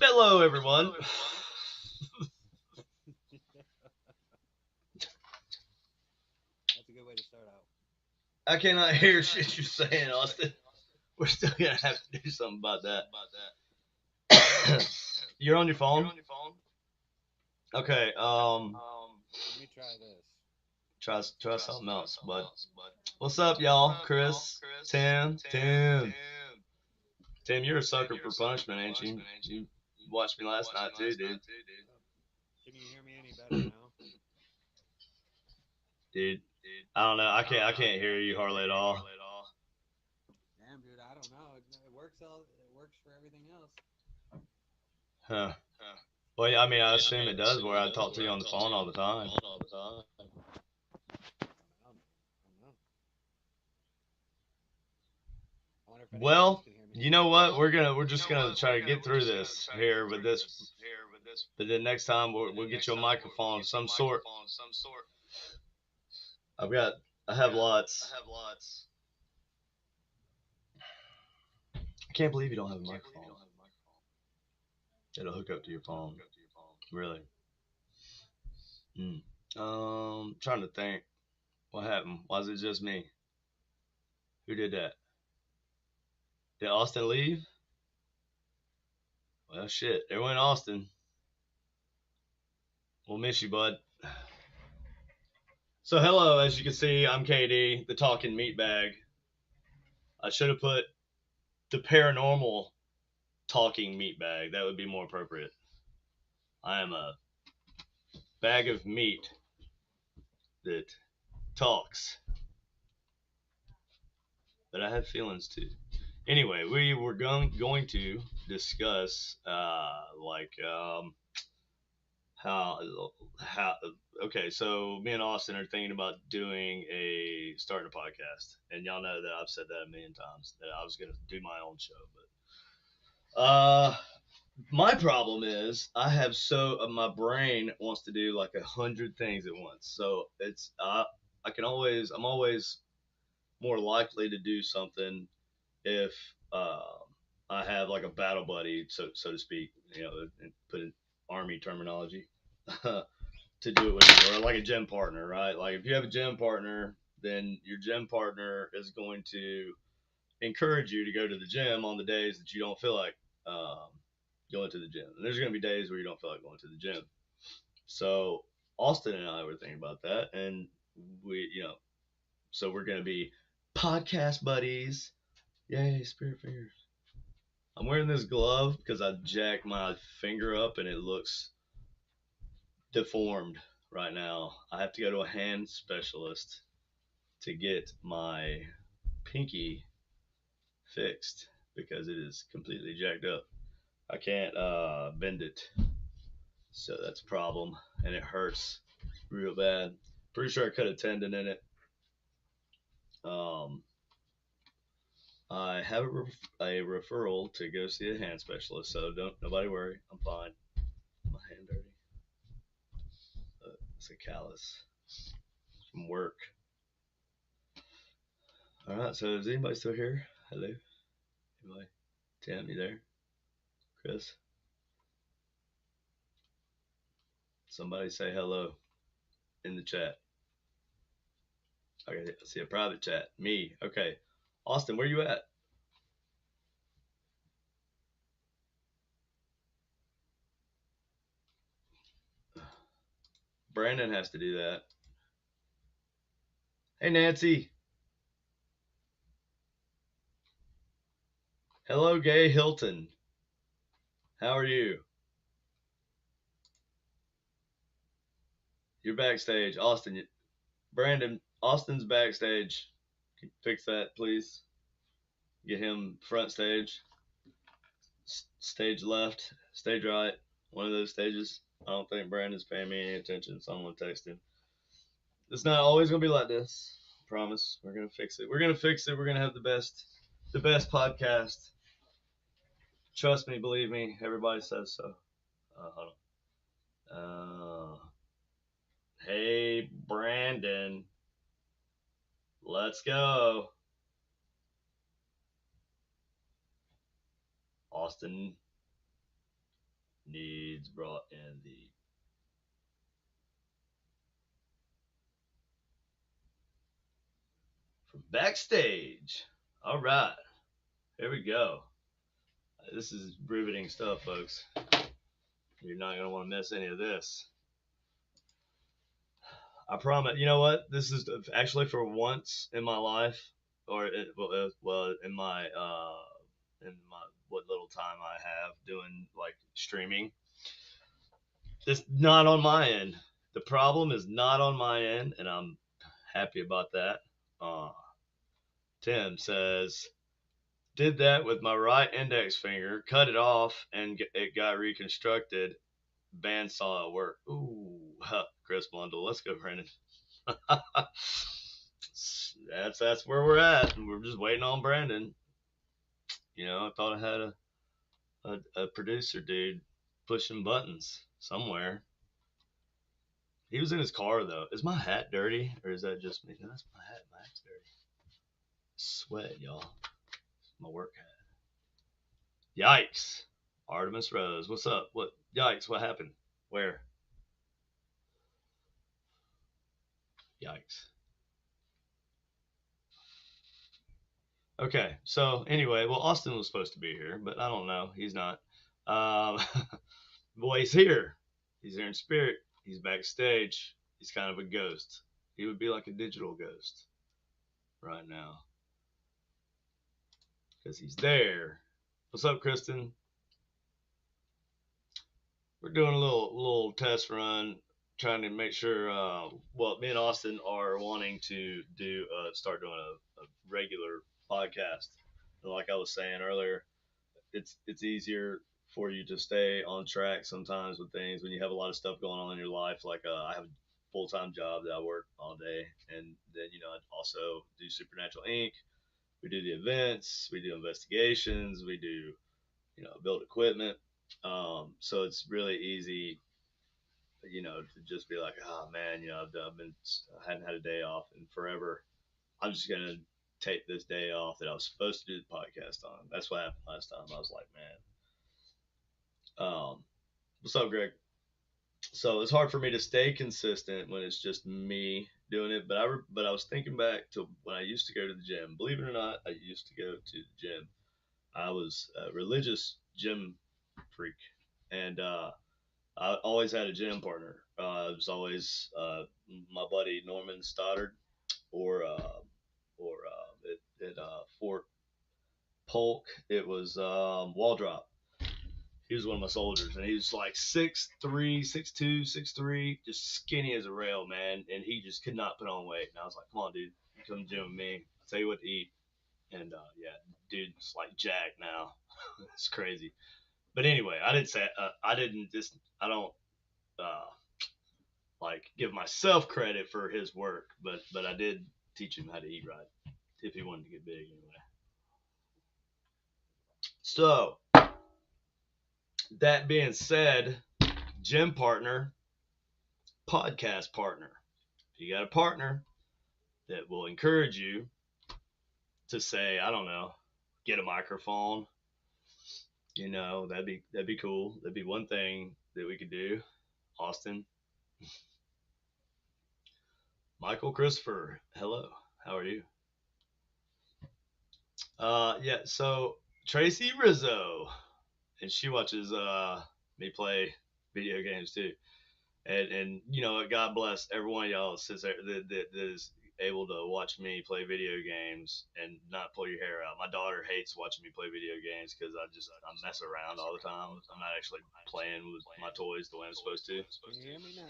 Hello, everyone. That's a good way to start out. I cannot hear shit you're saying, Austin. We're still gonna have to do something about that. You're on your phone? Okay. Let me try this. Try something else. But what's up, y'all? Chris, Tim. You're a sucker for punishment, ain't you? You watched me last night too, dude. Can you hear me any better now? Dude, I don't know. I can't hear you hardly at all. Damn, dude, I don't know. It works all. It works for everything else. Huh. Well, yeah, I mean, I assume it does. Where I talk to you on the phone all the time. I don't know. I wonder if anyone else Well, can hear me. you know what? We're just gonna try to get through this here with this, but then next time we'll get you a microphone of some sort. I've got I have lots. I can't believe you don't have a microphone. It'll hook up to your phone. Really? Mm. Trying to think. What happened? Why is it just me? Who did that? Did Austin leave? Well, shit. There went Austin. We'll miss you, bud. So, hello. As you can see, I'm KD, the talking meat bag. I should have put the paranormal talking meat bag. That would be more appropriate. I am a bag of meat that talks, but I have feelings too. Anyway, we were going to discuss how how okay, so me and Austin are thinking about doing a starting a podcast, and y'all know that I've said that a million times that I was gonna do my own show, but my problem is I have my brain wants to do like 100 things at once, so I'm always more likely to do something if I have like a battle buddy, so to speak, and put in army terminology, to do it with you, or like a gym partner, right? Like if you have a gym partner, then your gym partner is going to encourage you to go to the gym on the days that you don't feel like um, going to the gym. And there's going to be days where you don't feel like going to the gym. So Austin and I were thinking about that, and so we're going to be podcast buddies. Yay, spirit fingers. I'm wearing this glove because I jacked my finger up and it looks deformed right now. I have to go to a hand specialist to get my pinky fixed because it is completely jacked up. I can't bend it, so that's a problem, and it hurts real bad. Pretty sure I cut a tendon in it. Um, I have a referral to go see a hand specialist, so don't nobody worry. I'm fine. My hand dirty. It's a callus from work. All right. So is anybody still here? Hello. Anybody? Tim, you there? Chris? Somebody say hello in the chat. Okay, I see a private chat. Me. Okay. Austin, where you at? Brandon has to do that. Hey, Nancy. Hello, Gay Hilton. How are you? You're backstage. Brandon, Austin's backstage. Can you fix that, please? Get him front stage. Stage left, stage right. One of those stages. I don't think Brandon's paying me any attention, so I'm going to text him. It's not always going to be like this. Promise. We're going to fix it. We're going to fix it. We're going to have the best podcast. Trust me, believe me. Everybody says so. Hold on. Hey, Brandon. Let's go. Austin. needs brought in the from backstage. All right, here we go. This is riveting stuff, folks. You're not gonna want to miss any of this. I promise. You know what? This is actually for once in my life, or well, in my what little time I have doing like streaming. It's not on my end. The problem is not on my end, and I'm happy about that. Uh, Tim says, did that with my right index finger, cut it off, and it got reconstructed. Bandsaw at work. Ooh, Chris Blundell. Let's go, Brandon. That's where we're at. We're just waiting on Brandon. I thought I had a producer dude pushing buttons somewhere. He was in his car though. Is my hat dirty or is that just me? No, that's my hat. My hat's dirty. Sweat, y'all. My work hat. Yikes. Artemis Rose. What's up? What? Yikes. What happened? Where? Yikes. Okay. So anyway, well, Austin was supposed to be here, but I don't know. He's not. Um, Boy, he's here. He's here in spirit. He's backstage. He's kind of a ghost. He would be like a digital ghost right now because he's there. What's up, Kristen? We're doing a little test run, trying to make sure. Well, me and Austin are wanting to start doing a regular podcast. And like I was saying earlier, it's easier for you to stay on track sometimes with things when you have a lot of stuff going on in your life. Like I have a full time job that I work all day, and then I also do Supernatural Inc. We do the events, we do investigations, we do build equipment. So it's really easy, to just be like, oh man, I hadn't had a day off in forever. I'm just gonna take this day off that I was supposed to do the podcast on. That's what happened last time. I was like, man, what's up, Greg? So it's hard for me to stay consistent when it's just me doing it. But I was thinking back to when I used to go to the gym. Believe it or not, I used to go to the gym. I was a religious gym freak, and I always had a gym partner. It was always my buddy Norman Stoddard, or at Fort Polk, it was Wall Drop. He was one of my soldiers, and he was like 6'3", 6'2", 6'3", just skinny as a rail, man. And he just could not put on weight. And I was like, "Come on, dude, come to the gym with me. I'll tell you what to eat." And yeah, dude's like Jack now. It's crazy. But anyway, I don't uh, like give myself credit for his work, but I did teach him how to eat right if he wanted to get big anyway. So that being said, gym partner, podcast partner. If you got a partner that will encourage you to say, I don't know, get a microphone, that'd be cool. That'd be one thing that we could do. Austin, Michael Christopher, hello. How are you? Yeah, so Tracy Rizzo, and she watches me play video games too. And God bless every one of y'all that sits there that is able to watch me play video games and not pull your hair out. My daughter hates watching me play video games because I mess around all the time. I'm not actually playing with my toys the way I'm supposed to. Can you hear me now?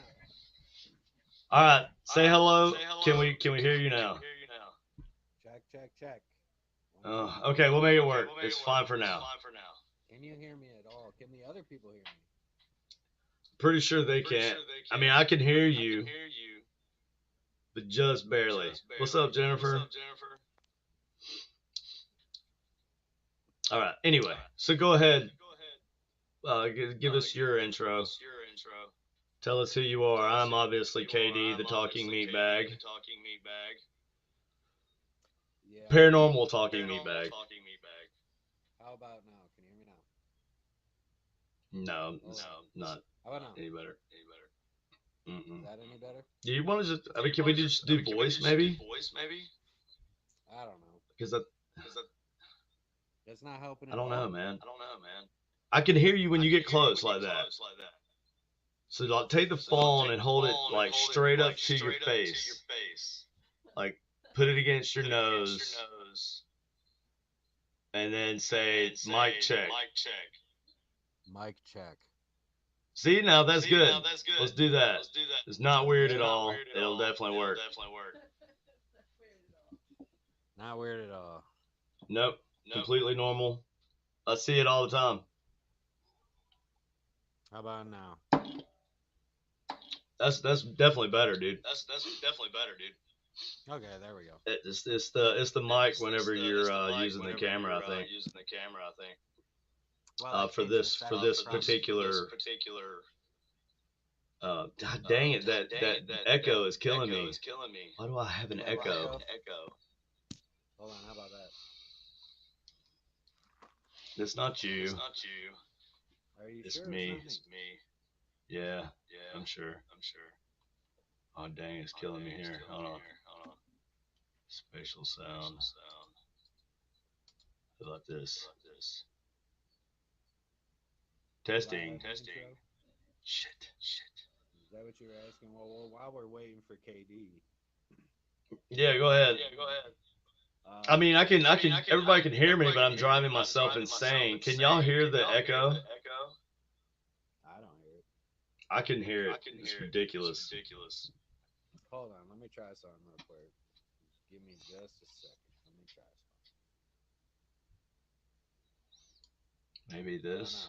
All right, say hello. Can we hear you now? Check, check, check. One, two. Okay, we'll make it work. It's fine for now. Can you hear me at all? Can the other people hear me? Pretty sure they can't. I mean, I can hear you, but just barely. What's up, Jennifer? All right. Anyway, so go ahead. Give us your intro. Tell us who you are. I'm obviously KD, the talking meat bag. Yeah. Paranormal talking meat bag. How about now? Can you hear me now? No, Hold it's on. not How about now? any better. Is Mm-mm. that any better? Do you want to just? I mean, can we just do voice maybe? I don't know. Because It's not helping I at don't know, all. man. I can hear you when you get close like that. So like, take the phone and hold it like straight up to your face, like put it against your nose, and then say mic check. Mic check. See, now that's good. Let's do that. It's not That's weird at better. all. It'll definitely work. Not weird at all. Nope, completely normal. I see it all the time. How about now? That's definitely better, dude. Okay, there we go. It's the mic whenever you're using the camera. I think Well, I for changed the for settings this from. particular. God dang it! That echo is killing me. Why do I have an You have an echo? echo? Hold on, how about that? It's not you. Are you It's sure it's me. not me? Yeah, I'm sure. Oh dang, it's killing me here. Hold on. Spatial sound. How about this? Do I Testing. have the intro? Shit. Is that what you were asking? Well, while we're waiting for KD, Yeah, go ahead. I um, mean, I can. Everybody can hear me, but I'm driving myself insane. Can y'all hear the echo? I don't hear it. I can hear it. It's ridiculous. Hold on, let me try something real quick. Give me just a second. Let me try something. Maybe How about this.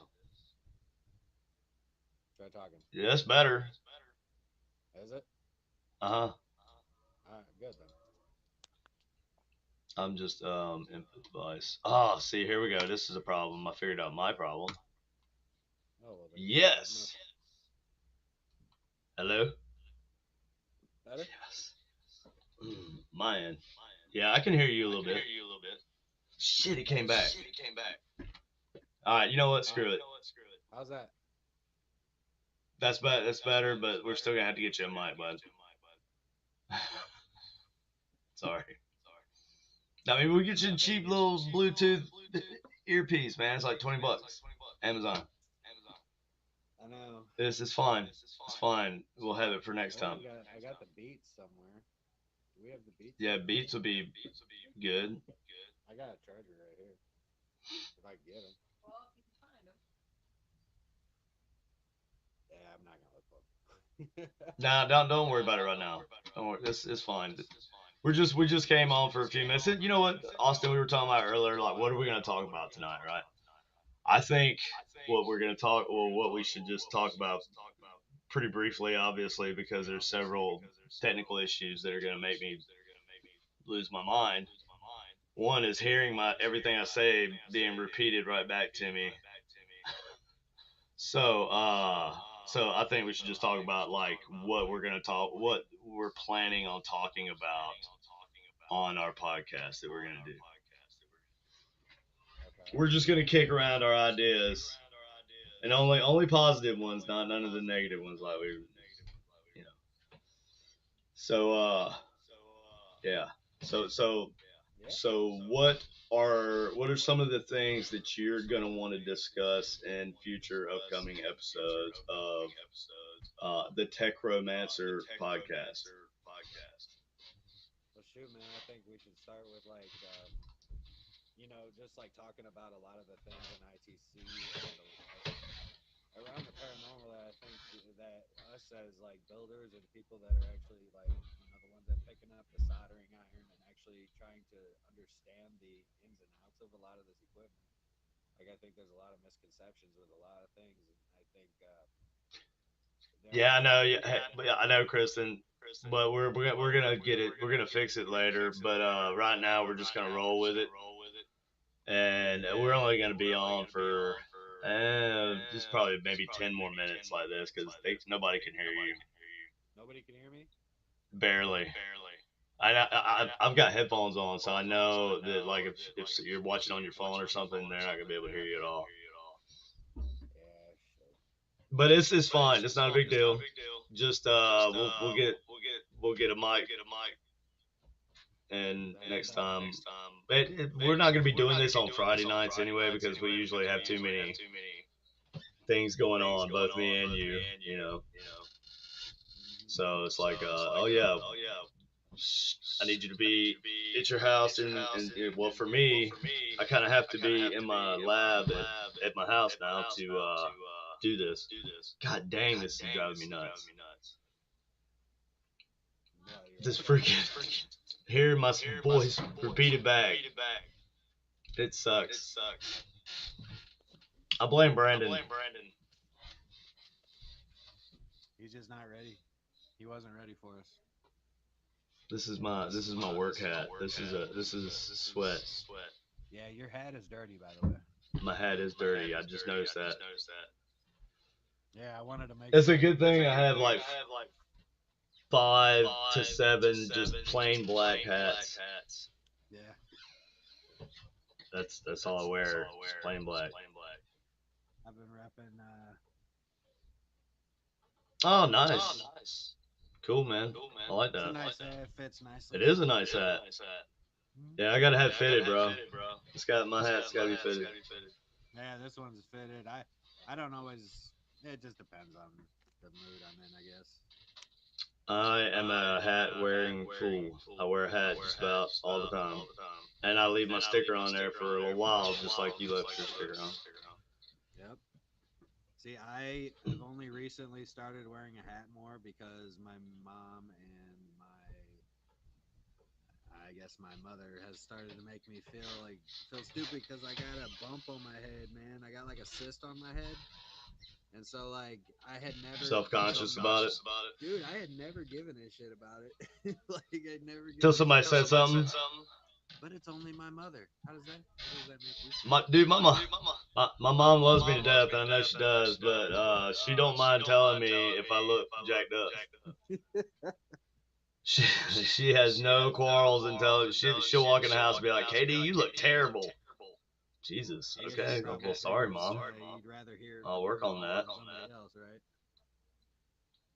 now? Try talking. Yeah, that's better. Is it? Uh huh. All right, good then. I'm just input device. Ah, see, here we go. This is a problem. I figured out my problem. Oh well, then you should have enough. Yes. Hello. Better? Yes. My end. Yeah, I can hear you a little bit. Shit, it came back. All right, you know what? All right. Screw it. How's that? That's better, but we're still gonna have to get you a mic, bud. Sorry. I mean, we get you a No big cheap deal. little Bluetooth earpiece, man. It's like 20 bucks. Amazon. I know. This is fine. It's fine. We'll have it for next Well, time. I got the beats somewhere. Do we have the beats Yeah, somewhere? Beats will be good. I got a charger right here. If I can get them. Yeah, I'm not gonna look for them. Nah, don't worry about it right now. Don't worry. This is fine. We just came on for a few minutes. And you know what, Austin, we were talking about earlier, like what are we gonna talk about tonight, right? I think what we're gonna talk, well, what we should just talk about pretty briefly, obviously, because there's several technical issues that are gonna make me lose my mind. One is hearing my everything I say being repeated right back to me. So, so I think we should just talk about like what we're planning on talking about on our podcast that we're gonna do. Okay. We're just gonna kick around our ideas, and only positive ones, not none of the negative ones, like you know. So, yeah. So, so, Yeah. so, what are some of the things that you're gonna want to discuss in future upcoming episodes of the TeKnomancer podcast? Well, shoot, man. I think we should start with just like talking about a lot of the things in ITC around around the paranormal that I think that us as like builders and people that are actually like the ones that picking up the soldering iron and actually trying to understand the ins and outs of a lot of this equipment. Like I think there's a lot of misconceptions with a lot of things, and I think Yeah, I know. Yeah, people. yeah, I know, Kristen. But we're gonna get it. We're gonna fix it later. But right now we're just gonna roll with it, and we're only gonna be on for just probably maybe 10 more minutes like this because nobody can hear you Nobody can hear me. barely. I've got headphones on, so I know that like if you're watching on your phone or something, they're not gonna be able to hear you at all. Yeah, but it's But fine. It's it's not a fine. big It's not a deal. big deal. Just Just we'll get a we'll mic get a mic, and and next time. next time. We're not going to be We're doing not this gonna be on doing this Friday on nights Friday anyway nights because we anyway usually because we have too usually have many too many things going things on, going both on, me and both me you. and You you. know, You know. so it's So like, it's oh like, yeah, oh yeah, I need you to I need you be to be at your house, at your house, and well, for well, me, for me, I kind of have I to kind of be have in to my be in my lab lab at my house at my now house to now to do this. do this. God dang, God this is dang, driving this me is driving nuts. me nuts. Well, This yeah. freaking This freaking hearing my hearing my voice voice repeated back, repeated back. it It sucks. sucks. I blame I Brandon. blame Brandon. He's just not ready. He wasn't ready for us. This is my work This is my hat. work hat. This is This sweat. is sweat. Yeah, your hat is dirty, by the way. My hat is My hat dirty. I is just dirty. I noticed that. just noticed that. Yeah, I wanted to make It's a sure. good It's thing a I good have thing like I have like 5 to 7 just 5 to 7 just plain black plain black hats. hats. Yeah, That's all I that's all wear. I Just wear. plain Just black. plain black. I've been repping. Oh, Oh, nice. nice. Cool, man. Cool, I man. like It's a that. nice hat. It fits nicely. It is a It nice is a hat. nice hat. Yeah, I gotta have Yeah, I gotta fitted, have bro. fitted, bro. It's got my hat's My gotta be hat's fitted. gotta be fitted. Yeah, this one's fitted. I don't always. It just depends on the mood I'm in, I guess. I am I a am hat a hat wearing wearing fool. I fool. wear a I hat wear just a hat about just all the about time. all the time, And I leave my and I leave sticker my on there sticker for on a little there for a while, little just like while, you just left like your you left sticker your on. sticker on. Yep. See, I have only recently started wearing a hat more because my mom and I guess my mother has started to make me feel stupid because I got a bump on my head, man. I got like a cyst on my head, and so like I had never Self given, conscious about it. about it, dude. I had never given a shit about it. Like I'd never Till given a somebody shit. Till said somebody said something. something. But it's only my mother. How does that make you feel? My dude, Dude, my mom my loves me to mom loves death, me and to I know death, she and I know does, she but does, but she don't she mind don't telling mind me telling if me I look if I look jacked up. jacked up. She She, she has she no has no quarrels quarrels until until she'll walk in the she'll house and walk be in the like, house and be "Katie, like, you look Katie, you look terrible." terrible. Jesus. I guess you Okay. probably Well, sorry, figured mom. you'd rather hear I'll work approval on from that. somebody else, right?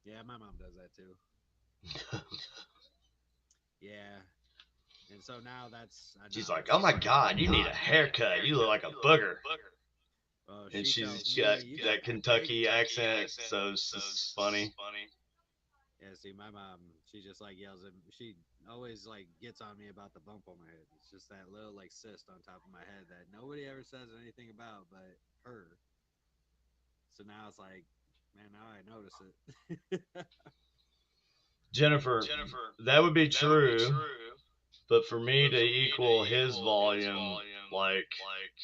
Yeah, my mom does that too. Yeah, and so now that's She's now like, it's "Oh my like, oh my God, you need a God, you need a haircut. You look haircut. like a You look like booger." a booger. Oh, And she tells she got me you got that that big Kentucky Kentucky accent, accent, so it's so just it's funny. funny. Yeah, see, my mom, she just like yells at me. She always like gets on me about the bump on my head. It's just that little like cyst on top of my head that nobody ever says anything about but her. So now it's like, man, now I notice it. Jennifer, Jennifer, that would be that would be true, true, but for me but to for me to equal his equal his volume, volume, like like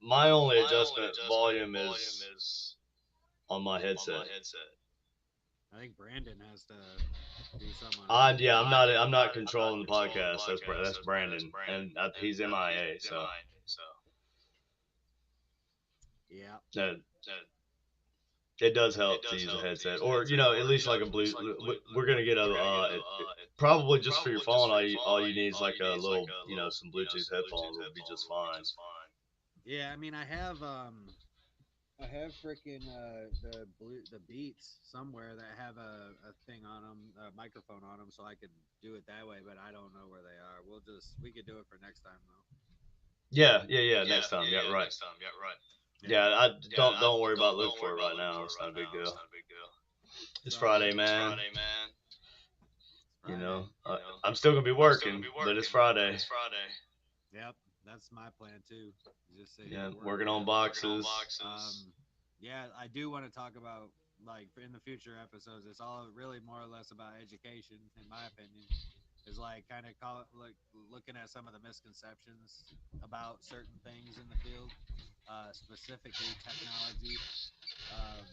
my only my only adjustment adjustment volume volume is is on my on my headset. headset. I think Brandon has to do something on I his yeah, end. I'm not I'm not controlling the controlling the podcast. podcast. That's That's Brandon, Brandon, and and he's he's MIA. So MIA. So yeah, that that it does it help to does use a help to headset, use a or headset, at or least like a at least blue. like a blue. We're gonna get a We're gonna get probably just for your probably just phone. for your phone. All you need is All like you a need is like little a little, some Bluetooth some Bluetooth headphones will be headphones just will be fine. just fine. Yeah, I mean, I have freaking the Beats somewhere that have a thing on them, a microphone on them, so I could do it that way. But I don't know where they are. We could do it for next time though. Yeah. Yeah, Next time, yeah, yeah, yeah. right. Next time, yeah, right. Yeah, Yeah, I yeah. I don't worry about looking don't for worry it about right looking now. for it It's not right a big now. It's deal. not a big deal. It's It's all Friday, good. It's man. Friday, man. It's You Friday. know, You know, I'm still gonna be I'm still gonna working, be but it's working, but Friday. it's Friday. Yep, that's my plan too. Just sit here Yeah, and work, working on man. Working on boxes. boxes. Yeah, I do want to talk about like in the future episodes. It's all really more or less about education, in my opinion. Is like kind of like looking at some of the misconceptions about certain things in the field, specifically technology. Um,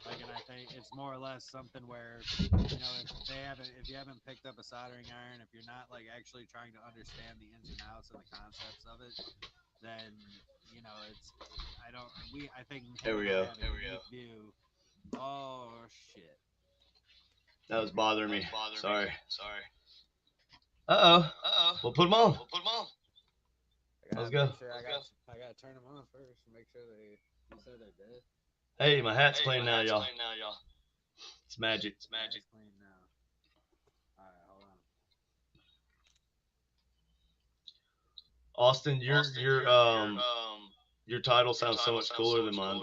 like, and I think it's more or less something where, if you haven't picked up a soldering iron, if you're not like actually trying to understand the ins and outs and the concepts of it, then it's I don't we I think There him we and I go. have a unique view. Oh shit! That was bothering That me. was bothering me. Sorry. Sorry. Uh oh. Uh oh. We'll put them on. We'll put them on. I Let's gotta go. make sure I got to turn them on first. Make sure they. You said they're dead. Hey, my hat's clean now, y'all. It's magic. That's clean now. All right, hold on. Austin, your title sounds so much cooler than mine.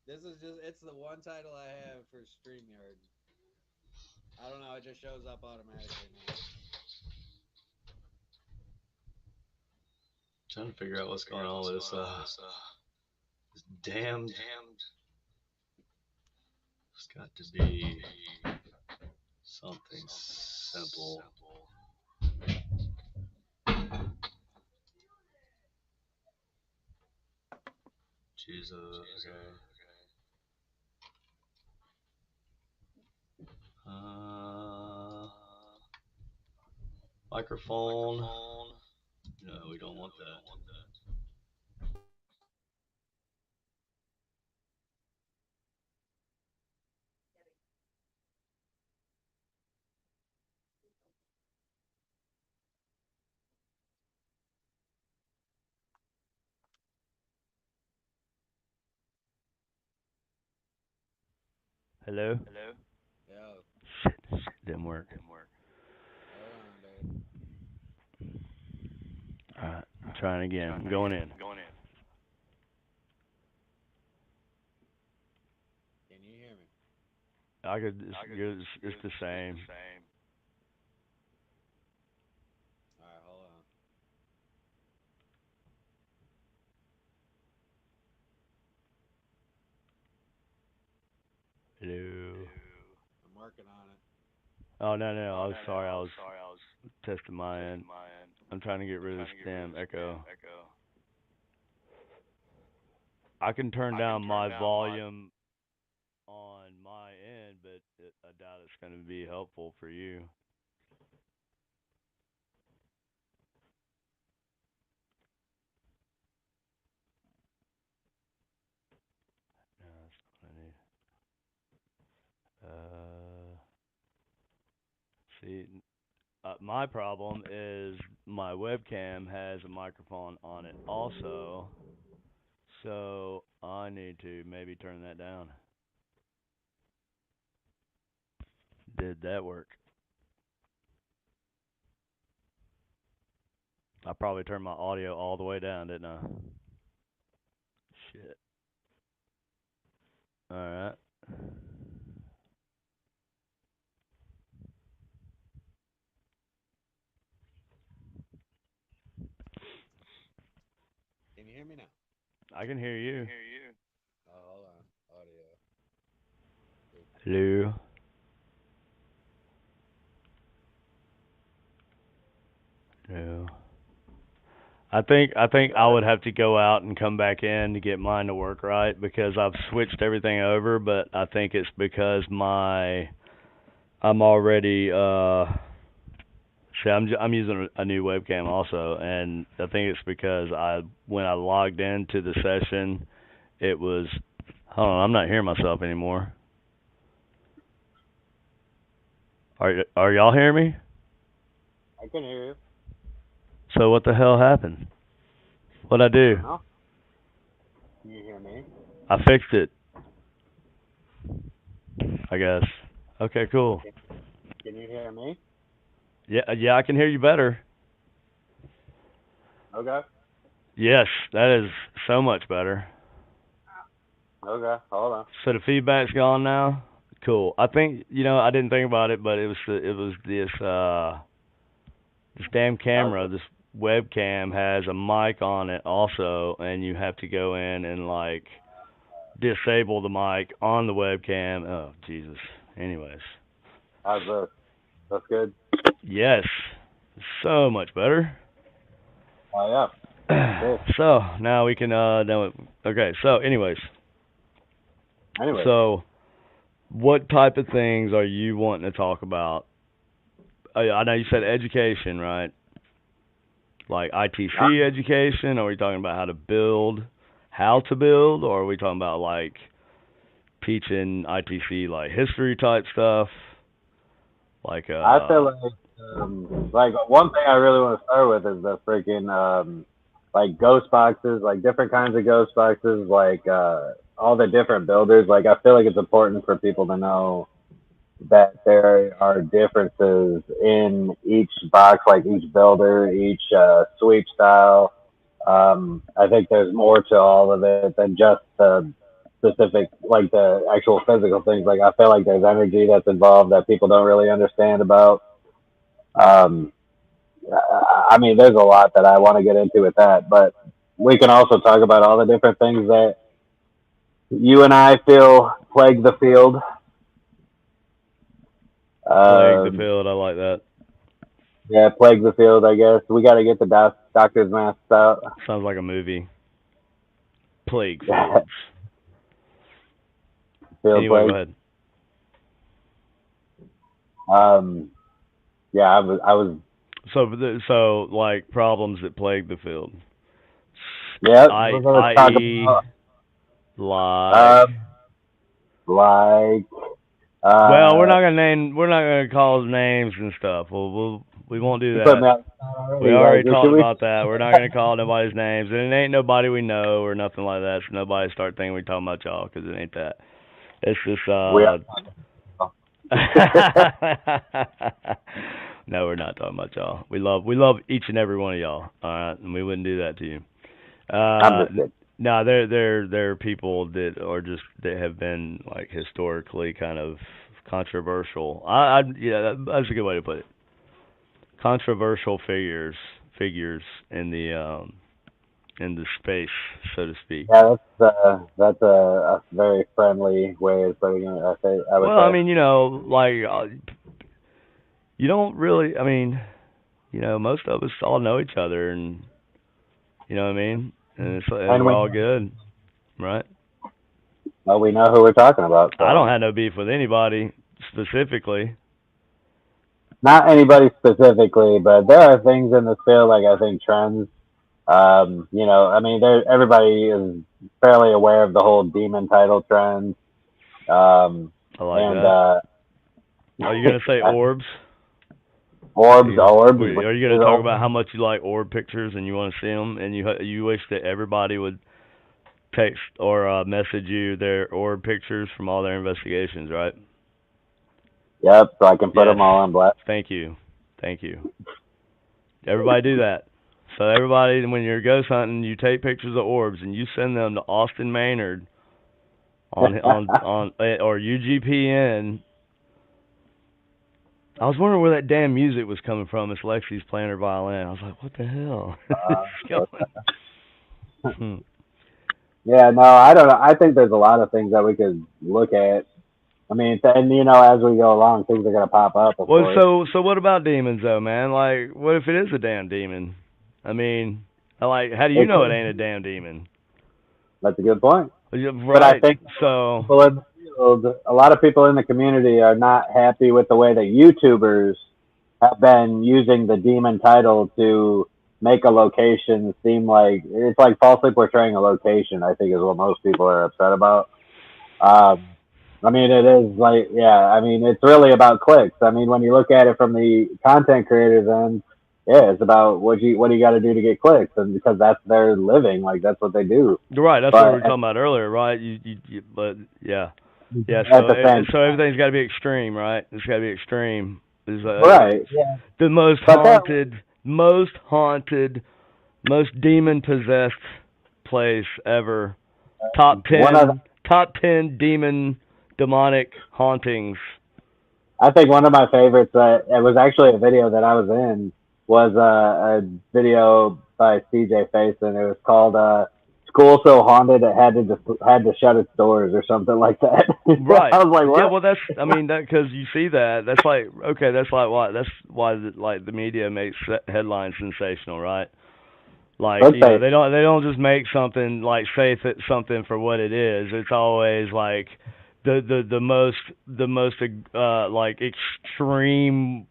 This is just, it's the one title I have for StreamYard. I don't know, it just shows up automatically now. Trying to figure out what's going on with this damned. It's got to be something simple. Jesus. Okay. Uh, Microphone. No, we don't want that. Hello? Yo, Shit, didn't work. hold on, dude. Alright, I'm trying again. I'm going in. Can you hear me? It's the same. All right, hold on. Hello. I'm working on it. Oh, no. I was sorry. I was testing my end. I'm trying to get rid of this damn echo. I can turn down my volume on my end, but I doubt it's going to be helpful for you. No, that's not what I need. See, my problem is my webcam has a microphone on it also, so I need to maybe turn that down. Did that work? I probably turned my audio all the way down, didn't I? Shit. Alright. Can you hear me now? I can hear you. Oh, hold on. Audio. Hello. No. I think I would have to go out and come back in to get mine to work right because I've switched everything over, but I think it's because I'm already see I'm using a new webcam also, and I think it's because I when I logged into the session it was hold on, I'm not hearing myself anymore. Are y'all hearing me? I can hear you. So what the hell happened? What'd I I do? don't know. Can you hear me? I fixed it, I guess. Okay, cool. Can, can you hear me? Yeah, I can hear you better. Okay. Yes, that is so much better. Okay. Hold on. So the feedback's gone now. Cool. I think I didn't think about it, but it was this damn camera, Okay. this webcam has a mic on it also, and you have to go in and like disable the mic on the webcam. Oh Jesus. Anyways, How's this? That's good. yes, so much better. Oh yeah. Good. So now we can okay. So anyways, Anyway, so what type of things are you wanting to talk about? I know you said education, right? Like ITC education, or are we talking about how to build, or are we talking about like teaching ITC like history type stuff? Like I feel like one thing I really want to start with is the freaking like ghost boxes, like different kinds of ghost boxes, like all the different builders. Like I feel like it's important for people to know that there are differences in each box, like each builder, each sweep style. I think there's more to all of it than just the specific, like the actual physical things. Like I feel like there's energy that's involved that people don't really understand about. Um, I mean, there's a lot that I want to get into with that, but we can also talk about all the different things that you and I feel plague the field. Plague the Um, field. I like that. yeah, plague the field. I guess we got to get the doctor's masks out. Sounds like a movie. Plague fields. Field Anyway, go plague. ahead. Um, yeah, I was. So like problems that plague the field. Yeah, I we're gonna talk i.e. about like um, like well, we're uh, not gonna name we're not gonna call names and stuff. We won't do you put that. me on the spot We already. already Like, should talked we? about that. We're not gonna call nobody's names, and it ain't nobody we know or nothing like that. So nobody start thinking we talking about y'all because it ain't that. It's just We no, we're not talking about y'all. We love each and every one of y'all. All right, and we wouldn't do that to you. I'm Uh, just kidding. no, there are people that are just that have been like historically kind of controversial. Yeah, that's a good way to put it. Controversial figures in the space, so to speak. Yeah, that's a very friendly way of putting it. I would Well, I say. mean, like you don't really. I mean, most of us all know each other, and you know what I mean. And And we're we all good, right? well, we know who we're talking about. I don't So have no beef with anybody specifically. not anybody specifically, but there are things in this field like I think trends. I mean, everybody is fairly aware of the whole demon title trend. Um, I like and that. Are you gonna say orbs? orbs. Are you gonna talk about how much you like orb pictures and you want to see them, and you wish that everybody would text or message you their orb pictures from all their investigations, right? Yep, so I can put Yes. them all on blast. Thank you. Thank you. Everybody do that. So everybody, when you're ghost hunting, you take pictures of orbs and you send them to Austin Maynard on or UGPN. I was wondering where that damn music was coming from. It's Lexi's playing her violin. I was like, what the hell is going? Hmm. Yeah, no, I don't know. I think there's a lot of things that we could look at. I mean, and as we go along, things are gonna pop up, of Well, course. so what about demons though, man? Like, what if it is a damn demon? I mean, like, how do you It know it could. ain't a damn demon? That's a good point. Yeah, But I right. think So, people in the field, a lot of people in the community are not happy with the way that YouTubers have been using the demon title to make a location seem like it's like falsely portraying a location. I think is what most people are upset about. Um, I mean, it is like, yeah. I mean, it's really about clicks. I mean, when you look at it from the content creators end, yeah, it's about what do you got to do to get clicks, and because that's their living, like that's what they do. you're right. That's what we But were talking about earlier, right? But yeah, yeah. at the same So everything's got to be extreme, right? It's got to be extreme. Is right, yeah. the But that most haunted, most demon possessed place ever. Top one of ten, top 10 demonic hauntings. I think one of my favorites. It was actually a video that I was in. Was a video by CJ Faison. It was called "School So Haunted It had to shut its doors" or something like that. Right. I was like, Yeah. "What?" Well, that's. I mean, that because you see that. That's like okay. That's like why. That's why like the media makes headlines sensational, right? Like Let's say, they don't just make something like say something for what it is. It's always like the most like extreme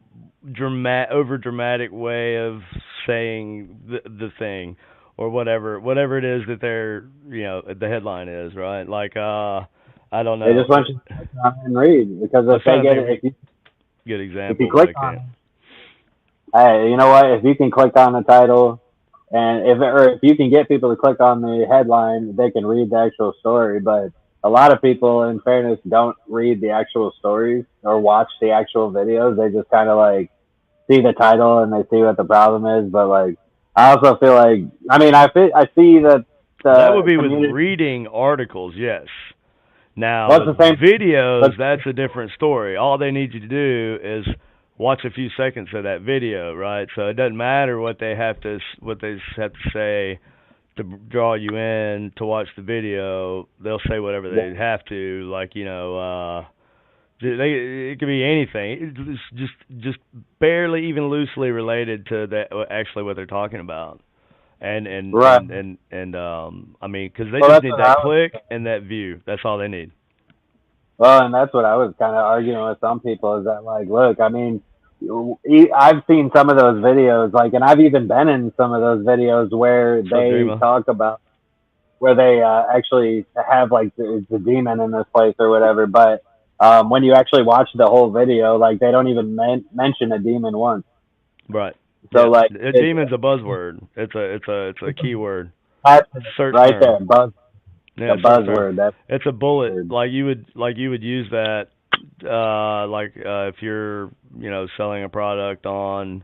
over dramatic way of saying the thing or whatever it is that they're the headline is, right? Like I don't they know. just want you to click on it and read because I was if they trying to get think of it, a good if you example, but click I on can't. it, hey, you know what? If you can click on the title And if you can get people to click on the headline, they can read the actual story. But a lot of people, in fairness, don't read the actual stories or watch the actual videos. They just kind of like see the title and they see what the problem is. But like, I also feel like, I see that That would the be with community. reading articles, yes. Now Well, it's with the same. videos, But that's a different story. All they need you to do is watch a few seconds of that video, right? So it doesn't matter what they have to say to draw you in to watch the video. They'll say whatever yeah, they have to, like they it could be anything. It's just barely even loosely related to that actually what they're talking about. right. I mean, because they Well, just that's need what I that was. click and that view. That's all they need. Well, and that's what I was kind of arguing with some people is that like, look, I've seen some of those videos, like, and I've even been in some of those videos where What's up, they Dreamer? talk about where they actually have like the demon in this place or whatever. But when you actually watch the whole video, like they don't even mention a demon once. Right. So Yeah. like A demon's a buzzword. It's a keyword. that's Search right term. there, buzz the Yeah, search term. buzzword. That's It's a bullet. word. Like you would use that if you're selling a product on.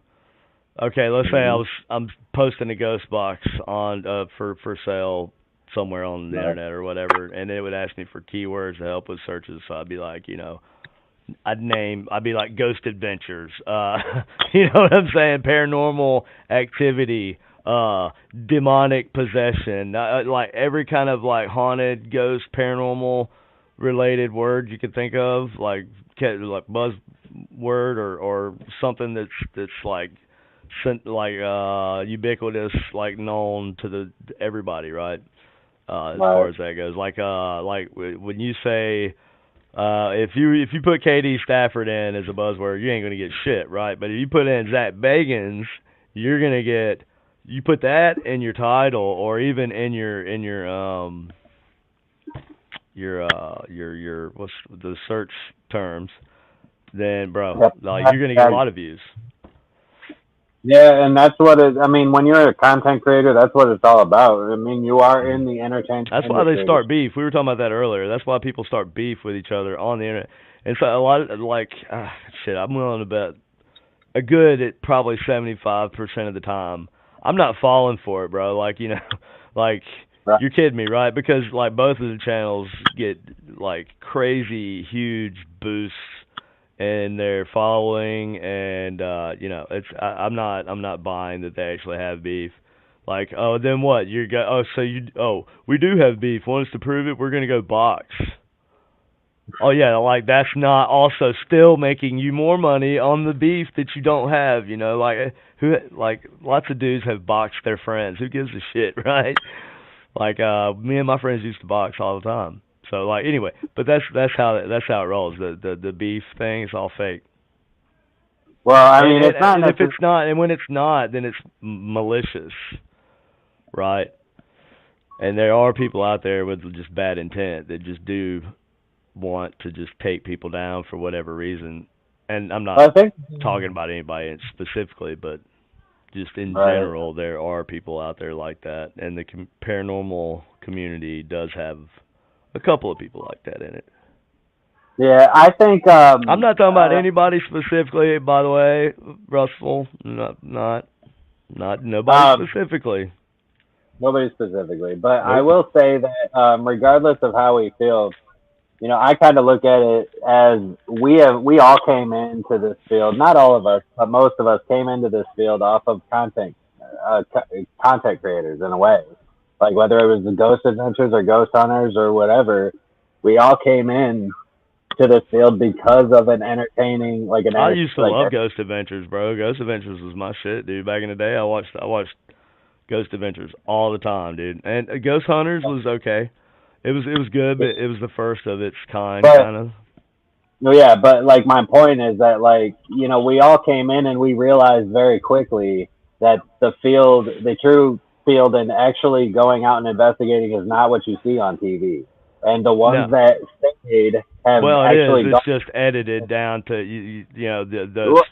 Okay, let's say Mm-hmm. I'm posting a ghost box on for sale somewhere on the Right. internet or whatever, and it would ask me for keywords to help with searches. So I'd be like, I'd be like Ghost Adventures. You know what I'm saying? Paranormal activity, demonic possession, like every kind of like haunted, ghost, paranormal related word you could think of, like buzzword or something that's like ubiquitous, like known to the everybody, right? As far Right. as that goes, when you say if you put KD Stafford in as a buzzword, you ain't gonna get shit, right? But if you put in Zach Bagans, you're gonna get. You put that in your title, or even in your what's the search terms, then bro, Yep. like you're gonna get a lot of views. Yeah, and that's what it. I mean, when you're a content creator, that's what it's all about. I mean, you are in the entertainment That's why they industry. start beef. We were talking about that earlier. That's why people start beef with each other on the internet. And so a lot of shit. I'm willing to bet a good at probably 75% of the time. I'm not falling for it, bro. Like Right. you're kidding me, right? Because like both of the channels get like crazy huge boosts in their following, and I'm not buying that they actually have beef. Like, oh, then what? We do have beef. Want us to prove it? We're gonna go box. Oh yeah, like that's not also still making you more money on the beef that you don't have. Lots of dudes have boxed their friends. Who gives a shit, right? Like me and my friends used to box all the time. So like anyway, but that's how it rolls. The beef thing is all fake. Well, I And mean, and it's not and if necessarily. it's not, and when it's not, then it's malicious, right? And there are people out there with just bad intent that just do want to just take people down for whatever reason. And I'm not I think. talking about anybody specifically, but just in Right. general, there are people out there like that, and the paranormal community does have a couple of people like that in it. Yeah, I think. I'm not talking about anybody specifically, by the way, Russell. Not nobody Um, specifically. nobody specifically, but I Nope. will say that regardless of how we feel, I kind of look at it as we all came into this field. Not all of us, but most of us came into this field off of content creators in a way. Like whether it was the Ghost Adventures or Ghost Hunters or whatever, we all came in to this field because of an entertaining, like an I enter, used to like love Ghost Adventures, bro. Ghost Adventures was my shit, dude. Back in the day, I watched Ghost Adventures all the time, dude. And Ghost Hunters was okay. It was good, but it was the first of its but kind of. no, yeah, but like my point is that like we all came in and we realized very quickly that the true field, and actually going out and investigating is not what you see on TV. And the ones No, that stayed have Well, it is. actually It's gone. just edited down to you know Well,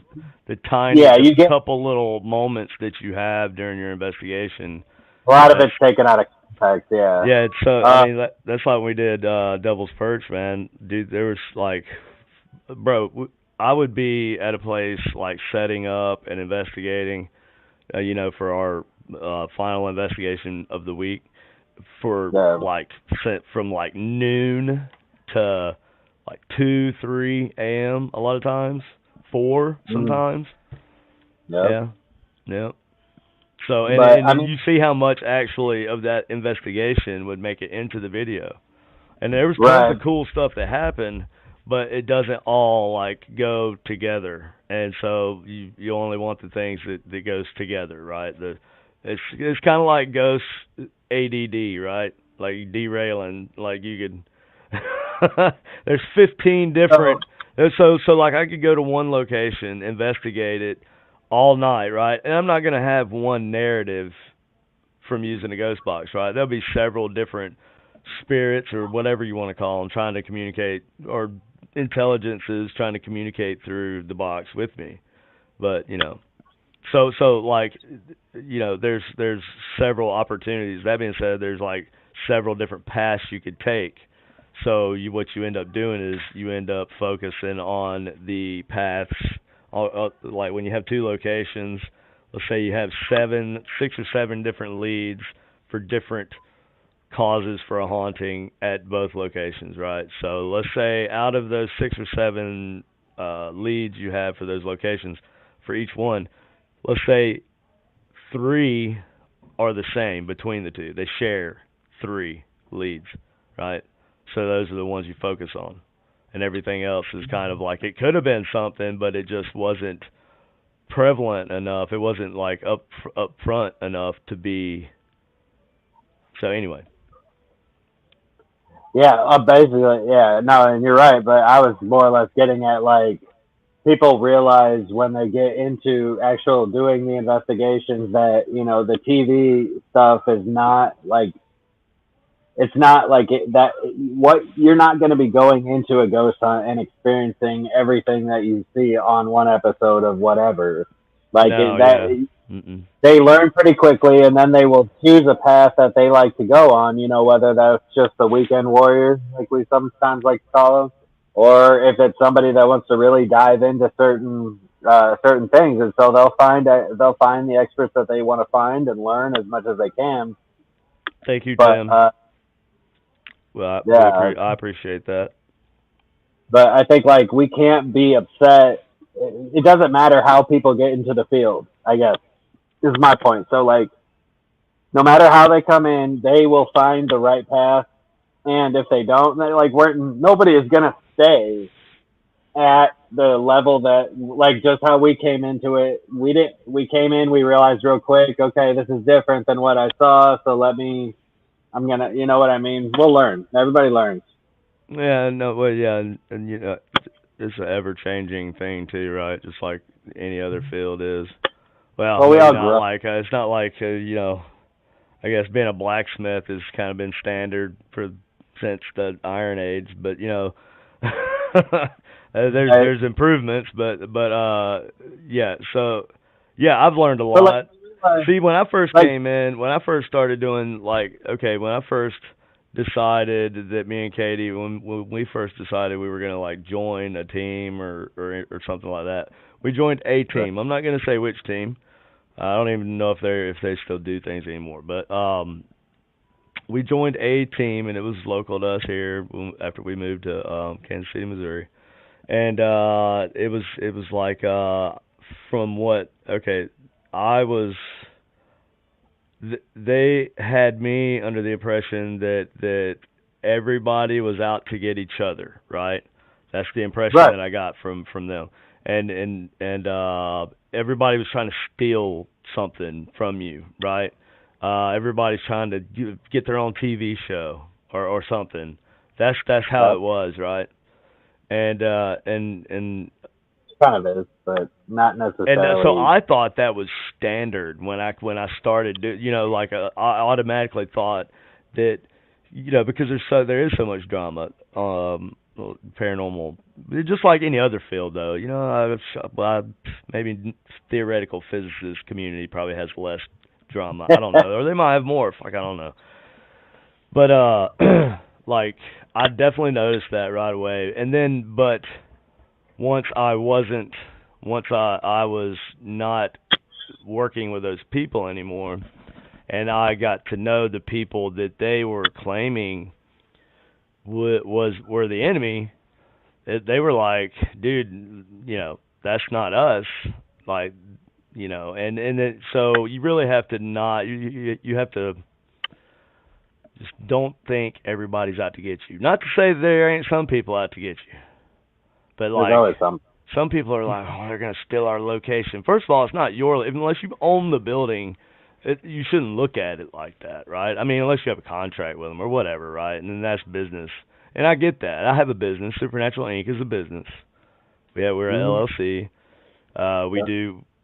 the tiny yeah, the you get couple little moments that you have during your investigation. a lot of That's it's taken out of context. Yeah. yeah. It's so I Uh, mean that's like when we did Devil's Perch, man. Dude, there was like, bro, I would be at a place like setting up and investigating, you know, for our final investigation of the week for yeah. like from like noon to like 2, 3 a.m. a lot of times, 4 Mm, sometimes. yep. Yeah, yeah. So But I and mean, you see how much actually of that investigation would make it into the video. And there was tons right. of cool stuff that happened, but it doesn't all like go together. And so you only want the things that goes together, right? It's kind of like Ghost ADD, right? Like derailing, like you could. There's 15 So, different. So like I could go to one location, investigate it all night, right? And I'm not gonna have one narrative from using a ghost box, right? There'll be several different spirits or whatever you want to call them trying to communicate, or intelligences trying to communicate through the box with me. But you know, so like, you know, there's several opportunities. That being said, there's like several different paths you could take. So what you end up doing is you end up focusing on the paths. Like when you have two locations, let's say you have 6 or 7 different leads for different causes for a haunting at both locations, right? So let's say out of those 6 or 7 leads you have for those locations, for each one, let's say 3 are the same between the two. They share 3 leads, right? So those are the ones you focus on. And everything else is kind of like it could have been something, but it just wasn't prevalent enough. It wasn't like up front enough to be. So anyway, yeah, basically, yeah, no, and you're right. But I was more or less getting at like people realize when they get into actual doing the investigations that the TV stuff is not like it's not like that what you're not going to be going into a ghost hunt and experiencing everything that you see on one episode of whatever like no, that yeah, mm-mm. they learn pretty quickly and then they will choose a path that they like to go on, whether that's just the weekend warriors like we sometimes like to call them, or if it's somebody that wants to really dive into certain things, and so they'll find the experts that they want to find and learn as much as they can. Thank you, But Tim. Well, yeah, I appreciate that. but I think like we can't be upset. It doesn't matter how people get into the field, I guess, is my point. So like no matter how they come in, they will find the right path. And if they don't, nobody is gonna stay at the level that like just how we came into it. We came in, we realized real quick, okay, this is different than what I saw. So I'm gonna, you know what I mean. We'll learn. Everybody learns. Yeah, no, well, yeah, and you know, it's an ever changing thing too, right? Just like any other field is. Well, Well, we maybe all not grew up. like it's not like you know. I guess being a blacksmith has kind of been standard for since the Iron Age, but you know, Right? there's improvements, but yeah. So yeah, I've learned a But like, lot. See, when I first like, came in, when I first started doing like, okay, when I first decided that me and Katie, when we first decided we were gonna like join a team or something like that, we joined a team. I'm not gonna say which team. I don't even know if they still do things anymore, but we joined a team and it was local to us here after we moved to Kansas City, Missouri. And it was like from what okay, I was they had me under the impression that everybody was out to get each other, right? That's the impression right, that I got from them. And everybody was trying to steal something from you, right? Everybody's trying to get their own TV show or something. That's how yep, it was, right? And kind of is, but not so necessarily. I thought that was standard when I started you know, like I automatically thought that, you know, because there is so much drama paranormal, just like any other field, though. Maybe theoretical physicist community probably has less drama. I don't know, or they might have more. Fuck, I don't know. But like I definitely noticed that right away, and then but once I wasn't, once I was not working with those people anymore, and I got to know the people that they were claiming were the enemy. They were like, dude, that's not us. Like, so you really have to not you have to just don't think everybody's out to get you. Not to say there ain't some people out to get you, but There's like always some. some people are like, oh, they're gonna steal our location. First of all, it's not your unless you own the building. You shouldn't look at it like that, right? I mean, unless you have a contract with them or whatever, right? And then that's business. And I get that. I have a business. Supernatural Inc. is a business. We're an Mm-hmm. LLC. Yeah.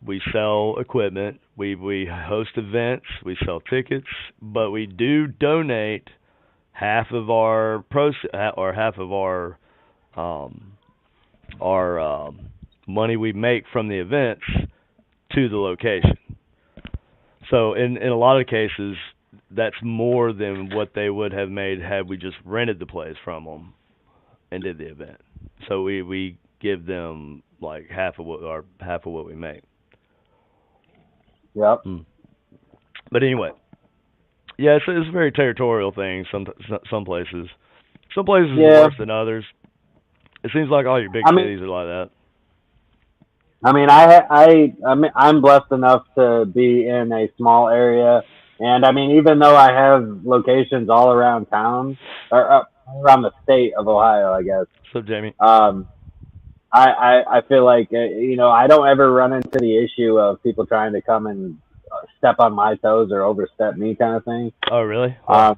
We sell equipment. We host events. We sell tickets. But we do donate half of our half of um, money we make from the events to the location. So in a lot of cases, that's more than what they would have made had we just rented the place from them and did the event. So we give them like half of what we make. Yep. Mm. But anyway, yeah, it's a very territorial thing. Some places are Yeah. worse than others. It seems like all your big I mean, cities are like that. I'm blessed enough to be in a small area, and I mean, even though I have locations all around town or all around the state of Ohio, I guess. So Jamie, Um, I feel like I don't ever run into the issue of people trying to come and step on my toes or overstep me, kind of thing. oh really? Well, Um,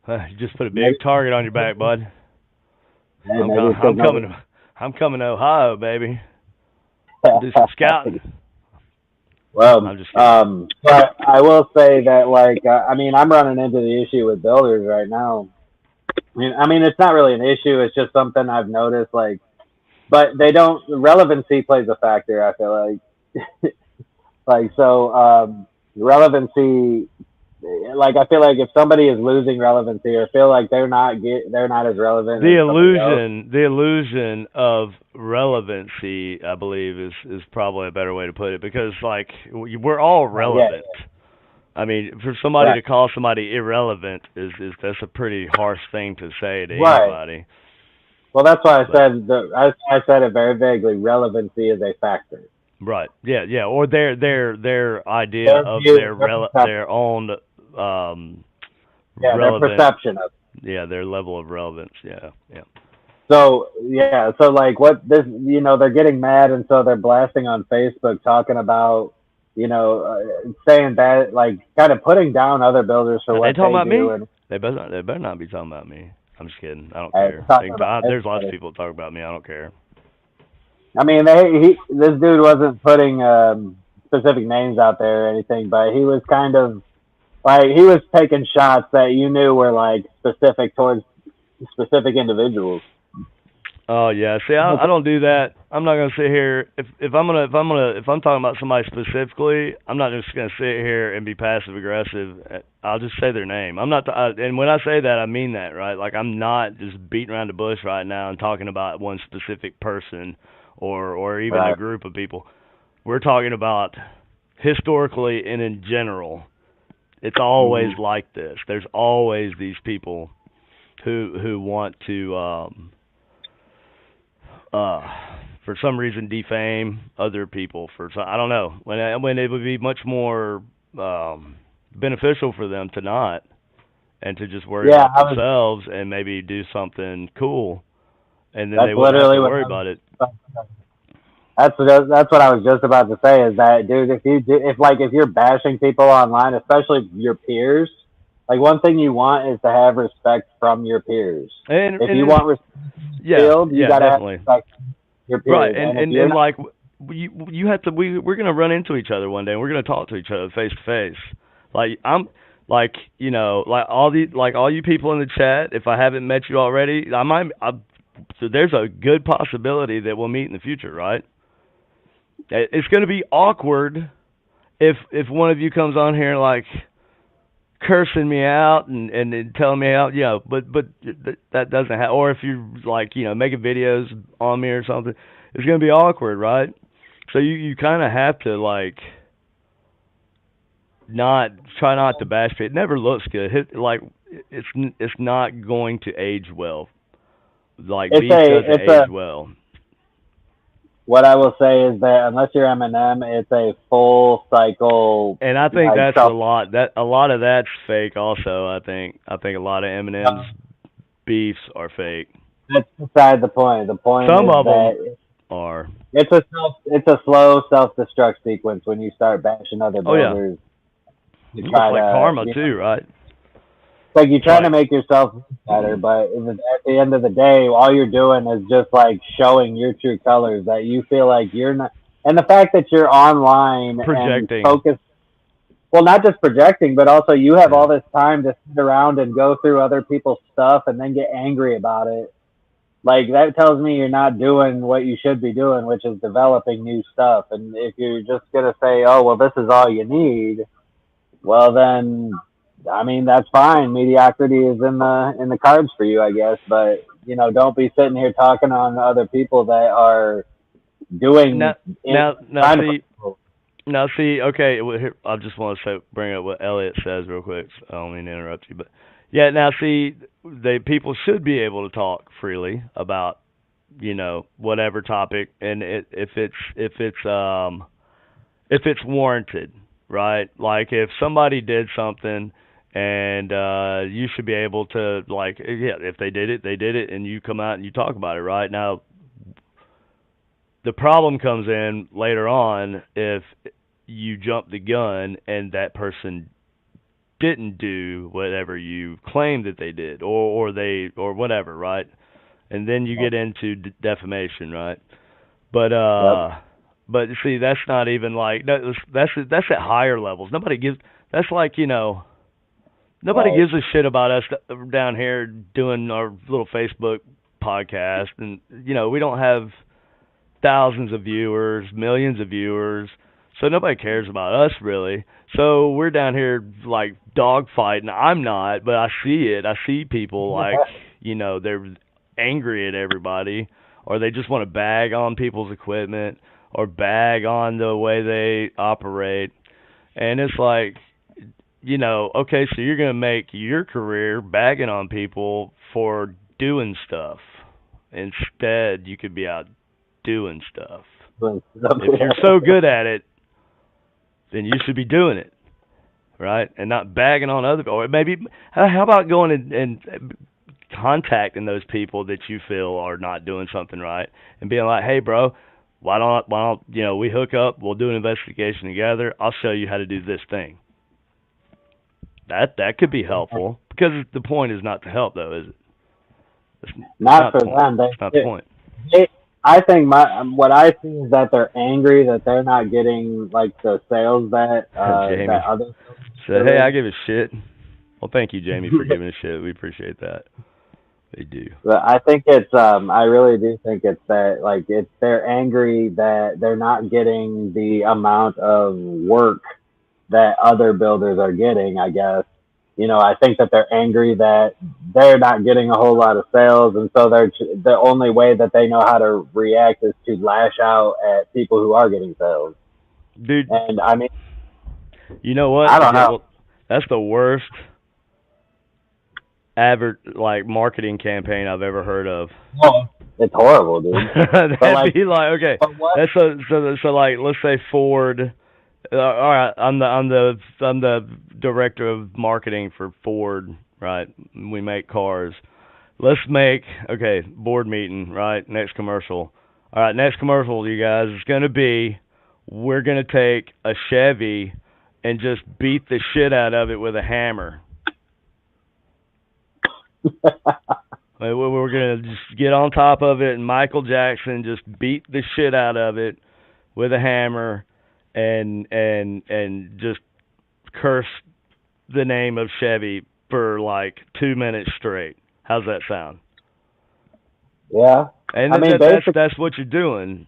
you just put a maybe, big target on your back, bud. I'm maybe com- it's because I'm coming to Ohio, baby. Do some scouting. well, I'm just kidding. but I will say that, like, I mean, I'm running into the issue with builders right now. I mean, it's not really an issue. It's just something I've noticed, like, but they don't. Relevancy plays a factor. I feel like so relevancy. Like, I feel like if somebody is losing relevancy or feel like they're not as relevant as somebody else. The illusion of relevancy, I believe, is probably a better way to put it because like we're all Yeah, relevant. I mean, for somebody right, to call somebody irrelevant is that's a pretty harsh thing to say to right. anybody. Well, that's why I But said I said it very vaguely. Relevancy is a factor. right, yeah, yeah, or their idea Their of view, their perception. their own um Yeah, their relevant, perception of. yeah, their level of relevance, yeah, yeah. So yeah, so like what this, they're getting mad, and so they're blasting on Facebook talking about, saying bad, like kind of putting down other builders for Are they what talking they about do, me? and They better not be talking about me. I'm just kidding. I don't care. talking about There's lots of everybody. people that talk about me. I don't care. I mean, this dude wasn't putting specific names out there or anything, but he was kind of like he was taking shots that you knew were like specific towards specific individuals. Oh yeah. See, I don't do that. I'm not gonna sit here if I'm talking about somebody specifically. I'm not just gonna sit here and be passive aggressive. I'll just say their name. I'm not. And when I say that, I mean that, right? Like I'm not just beating around the bush right now and talking about one specific person or even a Right. group of people. We're talking about historically and in general. It's always Hmm. like this. There's always these people who want to uh for some reason defame other people for some, I don't know, when it would be much more um beneficial for them to not and to just worry Yeah, about themselves and maybe do something cool and then they that's wouldn't have literally to what worry I was. about it. That's what I was just about to say. Is that, dude? If you're bashing people online, especially your peers, like one thing you want is to have respect from your peers. If And you it's want respect yeah, field, you yeah, gotta have definitely. respect from your Right, peers. And if you're and not, like you have to we're gonna run into each other one day. And we're gonna talk to each other face to face. Like I'm like like all you people in the chat. If I haven't met you already, So there's a good possibility that we'll meet in the future, right? It's going to be awkward if one of you comes on here like cursing me out and telling me out, but that doesn't happen. Or if you're like, making videos on me or something, it's gonna be awkward, right? So you kind of have to like not try not to bash it. It never looks good. It's not going to age well. Like It's beef a doesn't it's a age well. what I will say is that unless you're Eminem, it's a full cycle And I think like that's self. a lot of that's fake also. I think a lot of Eminem's beefs are fake. That's beside the point. The point Some is of them that are. it's a slow self destruct sequence when you start bashing other Oh yeah. builders to Almost try like to karma too, right? it's like you're It's trying to like make yourself look better, but at the end of the day, all you're doing is just like showing your true colors that you feel like you're not. And the fact that you're online and projecting. focused, well, not just projecting, but also you have Yeah. all this time to sit around and go through other people's stuff and then get angry about it. Like that tells me you're not doing what you should be doing, which is developing new stuff. And if you're just gonna say, "Oh, well, this is all you need," well, then, I mean, that's fine. Mediocrity is in the cards for you, I guess. But don't be sitting here talking on other people that are Now, doing in now, trying to. see. Okay, well, here, I just want to bring up what Elliot says real quick. So I don't mean to interrupt you, but yeah. Now, see, people should be able to talk freely about whatever topic, and if it's warranted, right? Like if somebody did something and you should be able to like if they did it and you come out and you talk about it, right? Now the problem comes in later on if you jump the gun and that person didn't do whatever you claimed that they did or whatever, right? And then you get into defamation, right? But Yep. but see, that's not even like that's at higher levels. That's like nobody Right. gives a shit about us down here doing our little Facebook podcast, and we don't have thousands of viewers, millions of viewers, so nobody cares about us really. So we're down here like dogfighting. I'm not, but I see it. I see people like they're angry at everybody, or they just want to bag on people's equipment, or bag on the way they operate, and it's like okay, so you're gonna make your career bagging on people for doing stuff. Instead, you could be out doing stuff. If you're so good at it, then you should be doing it, right? And not bagging on other people. Or maybe, how about going and contacting those people that you feel are not doing something right, and being like, hey, bro, why don't we hook up? We'll do an investigation together. I'll show you how to do this thing. That could be helpful because the point is not to help, though, is it? It's Not not the for point. them. It's not the point. I think what I see is that they're angry that they're not getting like the sales that Jamie other said, "Hey, I give a shit." Well, thank you, Jamie, for giving a shit. We appreciate that. They do. But I think it's I really do think it's that like they're angry that they're not getting the amount of work that other builders are getting, I guess. I think that they're angry that they're not getting a whole lot of sales, and so the only way that they know how to react is to lash out at people who are getting sales. Dude, And I mean, you know what? I don't know. Well, that's the worst like marketing campaign I've ever heard of. Well, it's horrible, dude. But That'd like, be like, okay, but what? that's so like let's say Ford. All right, I'm the director of marketing for Ford, right? We make cars. Let's make board meeting, right? Next commercial. All right, next commercial, you guys, is gonna be we're gonna take a Chevy and just beat the shit out of it with a hammer. We're gonna just get on top of it, and Michael Jackson just beat the shit out of it with a hammer, and just curse the name of Chevy for like 2 minutes straight. How's that sound? Yeah. And I mean, basically, that's what you're doing.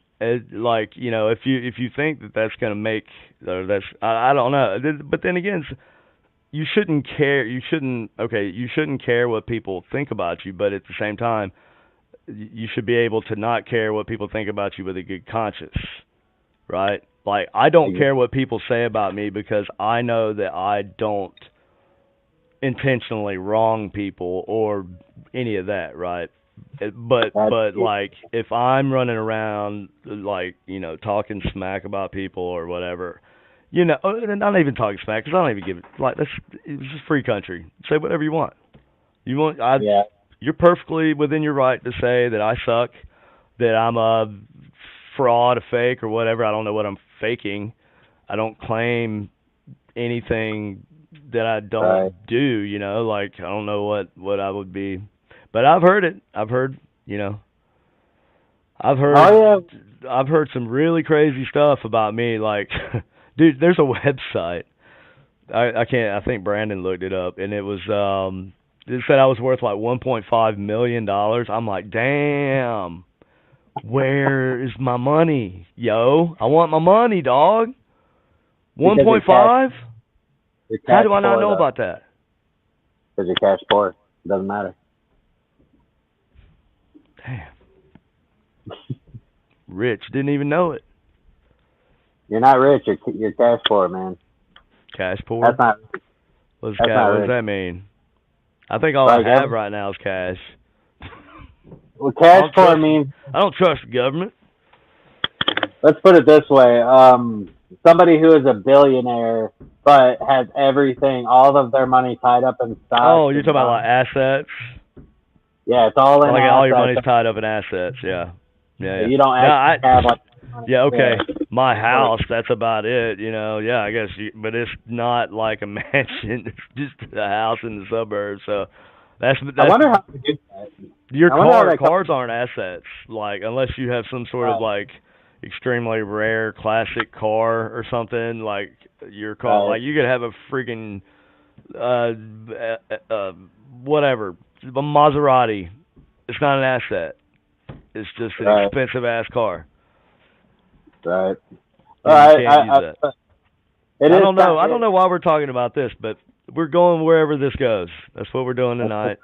Like, if you think that that's gonna make, or that's, I don't know. But then again, you shouldn't care. You shouldn't. Okay, you shouldn't care what people think about you. But at the same time, you should be able to not care what people think about you with a good conscience, right? Like, I don't care what people say about me because I know that I don't intentionally wrong people or any of that, right? that's But like, if I'm running around like, talking smack about people or whatever, and I'm not even talking smack because I don't even give it, like, it's just free country. Say whatever you want. You want I yeah. You're perfectly within your right to say that I suck, that I'm a fraud, a fake, or whatever. I don't know what I'm faking. I don't claim anything that I Right. don't do, like, I don't know what I would be. But I've heard it. You know, I've Oh heard yeah. I've heard some really crazy stuff about me, like dude, there's a website. I can't I think Brandon looked it up, and it said I was worth like 1.5 million dollars. I'm like, "Damn. Where is my money, yo? I want my money, dog." Because you're cash, 1.5? you're How cash do I not poor know though. about that? Because you're cash poor. It doesn't matter. Damn. Rich didn't even know it. You're not rich. You're cash poor, man. Cash That's poor? not that's not What does rich. that mean? I think all I Like have every right now is cash. well, I cash don't poor trust means. I don't trust the government. Let's put it this way. Somebody who is a billionaire but has everything, all of their money tied up in stocks Oh, you're talking and about like bonds. assets? Yeah, it's all in Like all your assets. money's tied up in assets. Yeah. Yeah, yeah. You don't No, actually have like money. yeah, Yeah. okay. My Or, house, that's about it, Yeah, I guess but it's not like a mansion. It's just a house in the suburbs. So I that's wonder how they do that. your I wonder how that comes. cars aren't assets, like, unless you have some sort of Right. like extremely rare classic car or something, like your car, Right. like you could have a freaking uh, uh whatever, a Maserati. It's not an asset. It's just an Right. expensive ass car, Right. All and you right. can't use that. It is I kind. don't know why we're talking about this, but we're going wherever this goes. That's what we're doing tonight.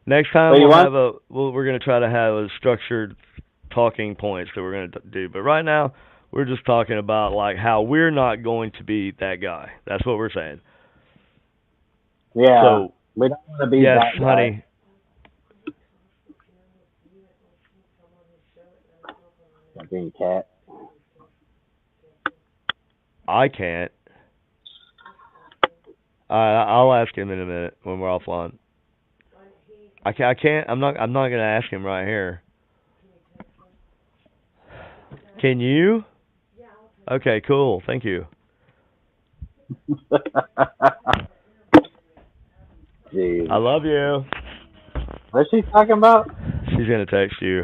Next So time you want? we're gonna try to have a structured talking points that we're gonna do. But right now, we're just talking about like how we're not going to be that guy. That's what we're saying. Yeah. So We don't want to be yes, that guy. honey, Fucking cat. I can't. I'll ask him in a minute when we're offline. I can't. I'm not gonna ask him right here. Can you? Okay, cool. Thank you. I Jeez. love you. What's she talking about? She's gonna text you.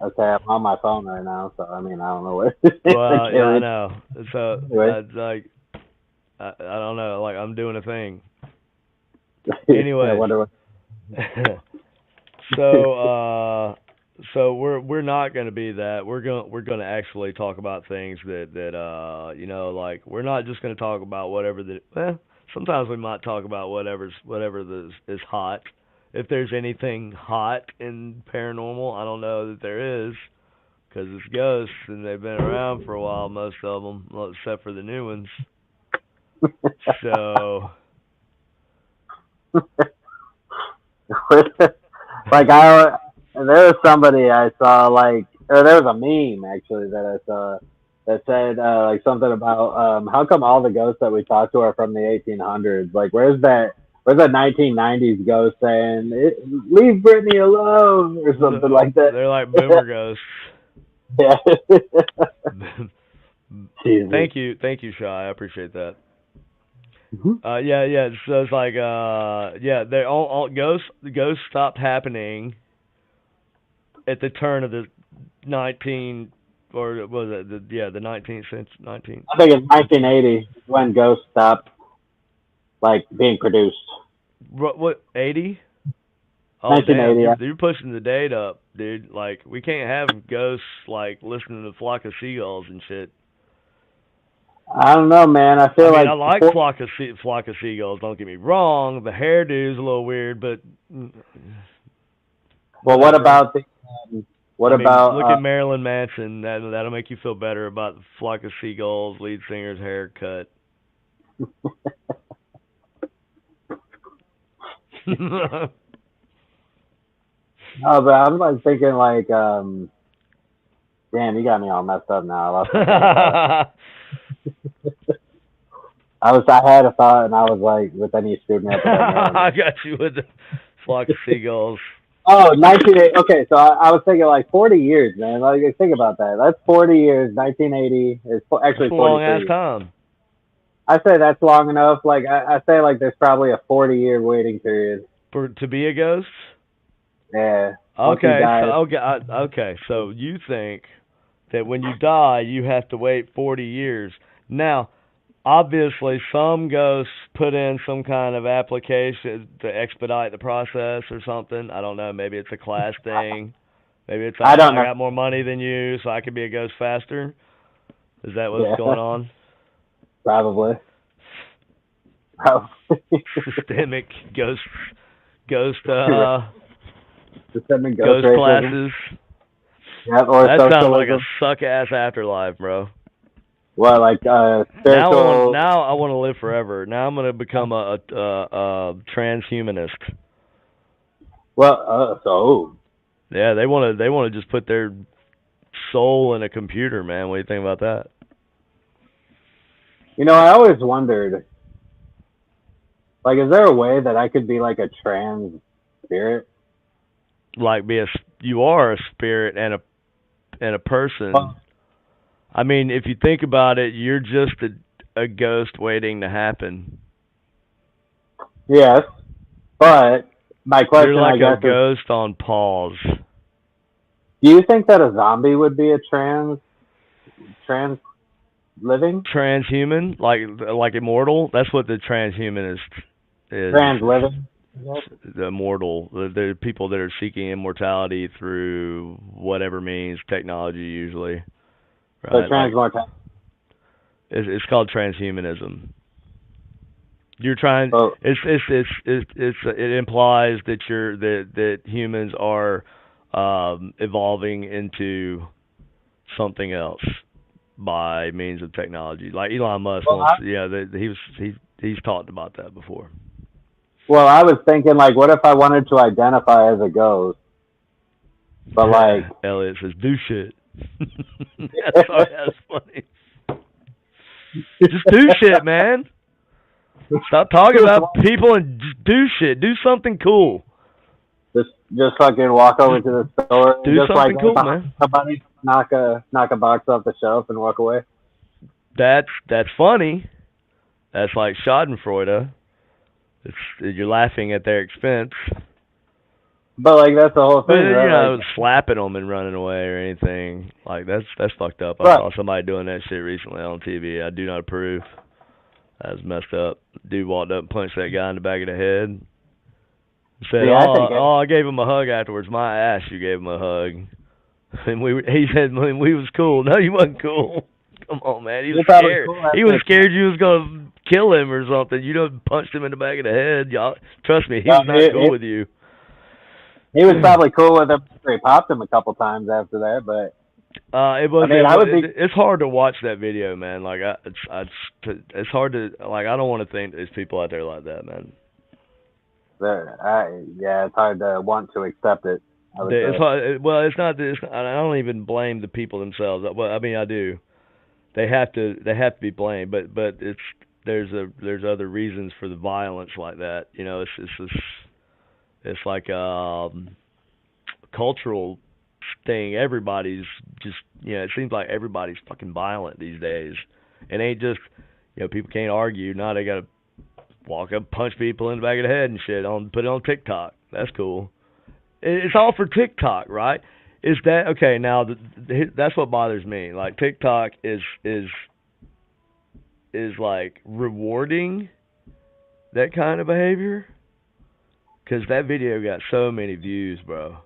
Okay, I'm on my phone right now, so I mean I don't know what. I Well, can't yeah, I read. know. So, Anyway. like, I don't know. Like, I'm doing a thing. I Anyways, wonder what. so, we're not gonna be that. We're gonna actually talk about things that like, we're not just gonna talk about whatever the. Sometimes we might talk about whatever is hot. If there's anything hot in paranormal, I don't know that there is, because it's ghosts and they've been around for a while, most of them, well, except for the new ones. So, Like there was somebody I saw like, or there was a meme actually that I saw that said like something about how come all the ghosts that we talk to are from the 1800s? Like where's that 1990s ghost saying leave Britney alone or something like that? they're like boomer ghosts. Yeah. Jesus. Thank you, Shy. I appreciate that. Mhm. Yeah, yeah. So it's like, yeah, they all ghosts stopped happening at the turn of the 19, or was it the 19th century, 19. I think it's 1980 when Ghost stopped like being produced. What 80? Oh damn, 1980. you're pushing the date up, dude. Like we can't have ghosts like listening to Flock of Seagulls and shit. I don't know, man. I I feel mean, I like like before, Flock of Seagulls. Don't get me wrong. The hairdo's a little weird, but well, what whatever. about the what I mean, about look at Marilyn Manson. That'll make you feel better about the Flock of Seagulls lead singer's haircut. oh, but I'm like thinking like damn, you got me all messed up now. I lost my train of thought. I had a thought and I was like, but then you screwed me up with that Maryland. I got you with the Flock of Seagulls. Oh, 1980. Okay, so I was thinking like 40 years, man. Like think about that. That's 40 years. 1980 is That's actually a long 43 ass years. time. I say that's long enough. Like I say like there's probably a 40-year waiting period. For to be a ghost? Yeah. Once you Okay, so die. so you think that when you die you have to wait 40 years. Now, obviously some ghosts put in some kind of application to expedite the process or something. I don't know, maybe it's a class thing. Maybe it's I don't I know. got more money than you so I can be a ghost faster. Is that what's Yeah, going on? probably. Probably. Systemic ghost Systemic ghost ghost racism. classes. Yep, or That sounds like a socialism. suck ass afterlife, bro. Well, like spiritual. Now I want to live forever. Now I'm gonna become a transhumanist. Well, so Yeah, they want to just put their soul in a computer, man. What do you think about that? I always wondered, like, is there a way that I could be like a trans spirit? Like you are a spirit and a person. Well, I mean, if you think about it, you're just a ghost waiting to happen. yes, but my You're question, I like a guess, is, ghost on pause. do you think that a zombie would be a trans living? Transhuman, like immortal. That's what the transhumanist is. Trans living? Yes. The immortal. The people that are seeking immortality through whatever means, technology usually, So right? trans Like mortality. it's called transhumanism. You're trying. So It implies that that humans are evolving into something else by means of technology. Like Elon Musk well, wants, yeah, he's talked about that before. I was thinking, like, what if I wanted to identify as a ghost, but like, Elliot says, "Do shit." Sorry, that's funny. Just do shit, man. Stop talking just about people and just do shit. Do something cool. just fucking walk over Just to the store and do just like something right cool, behind man. somebody, knock a box off the shelf and walk away. That's funny. That's like Schadenfreude. You're laughing at their expense. But like that's the whole But thing, right? slapping them and running away or anything like that's fucked up. I Right. saw somebody doing that shit recently on TV. I do not approve. That was messed up. Dude walked up and punched that guy in the back of the head. Said, Yeah, I think "Oh, I gave him a hug afterwards. My ass, you gave him a hug." And he said, "We was cool." No, you wasn't cool. Come on, man. He was you're probably scared. cool He after was scared you was gonna kill him or something. You done punched him in the back of the head. Y'all, trust me, he well, was not cool with you. he was probably cool with him after he popped him a couple times after that, but It was. I mean, I would be. It's hard to watch that video, man. Like, it's hard to like. I don't want to think there's people out there like that, man. Yeah, it's hard to want to accept it. I would It's say. hard. Well, it's not. I don't even blame the people themselves. Well, I mean, I do. They have to. They have to be blamed. But there's other reasons for the violence like that. You know, it's like cultural thing. Everybody's just, it seems like everybody's fucking violent these days. It ain't just, people can't argue. Now they gotta walk up, punch people in the back of the head and shit. Put it on TikTok. That's cool. It's all for TikTok, right? Is that okay? Now that's what bothers me. Like TikTok is like rewarding that kind of behavior. Cause that video got so many views, bro.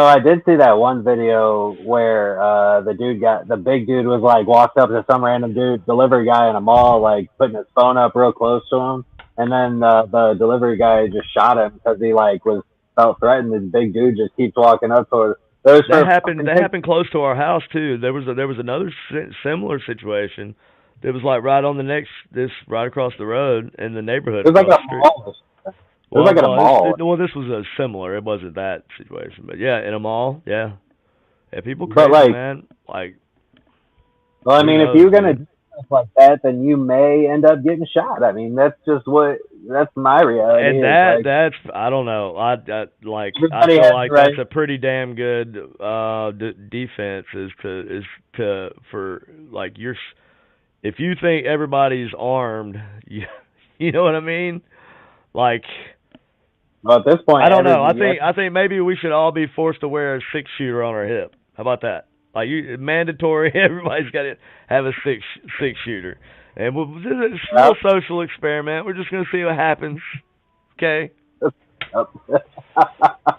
I did see that one video where the big dude was like walked up to some random dude, delivery guy in a mall, like putting his phone up real close to him, and then the delivery guy just shot him because he like was felt threatened. And the big dude just keeps walking up toward. Those That for happened. fucking That big. happened close to our house too. There was another similar situation. That was like right on the next this right across the road in the neighborhood It was like across a the street. mall. It was like at a mall. This was a similar. It wasn't that situation, but yeah, in a mall. Yeah, yeah. People But crazy, like, man. Like well, I who mean, if knows, you're gonna dude? do stuff like that, then you may end up getting shot. I mean, that's my reality. And Is like that's I don't know. I everybody feel has the like that's right. a pretty damn good defense is to for like if you think everybody's armed, you know what I mean? Like Well, at this point, I don't every know. yeah, I think maybe we should all be forced to wear a 6 shooter on our hip. How about that? Like mandatory. Everybody's got to have a six shooter, and it's a little social experiment. We're just gonna see what happens. Okay.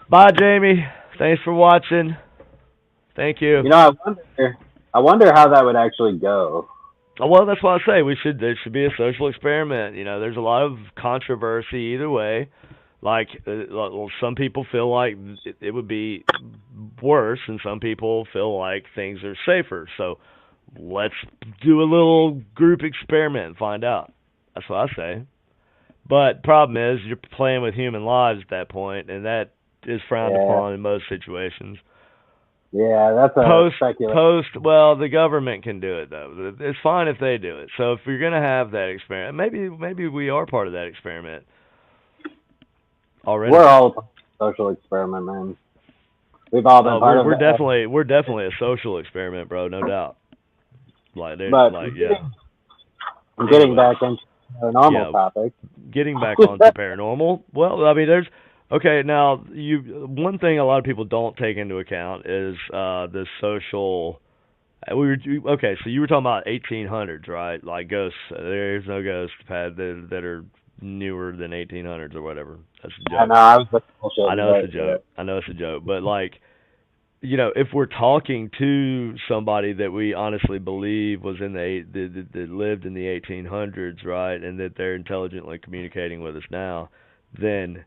Bye, Jamie. Thanks for watching. Thank you. I wonder how that would actually go. Well, that's why I say there should be a social experiment. There's a lot of controversy either way. Like, well, some people feel like it would be worse, and some people feel like things are safer. So let's do a little group experiment and find out. That's what I say. But problem is, you're playing with human lives at that point, and that is frowned Yeah, upon in most situations. yeah, that's a speculation. Well, the government can do it though. It's fine if they do it. So if you're gonna have that experiment, maybe we are part of that experiment already. We're all a social experiment, man. We've all been part We're of we're that. definitely a social experiment, bro, no doubt. But Yeah. getting Anyway, back into a normal yeah, topic. getting back onto paranormal. Well, I mean, there's okay now. One thing a lot of people don't take into account is the social. Okay, so you were talking about 1800s, right? Like ghosts. There's no ghosts that are newer than 1800s or whatever. That's a I know joke. I was just I bullshitting, know it's a but joke. I know it's a joke, but like if we're talking to somebody that we honestly believe was in that lived in the 1800s, right, and that they're intelligently communicating with us now, then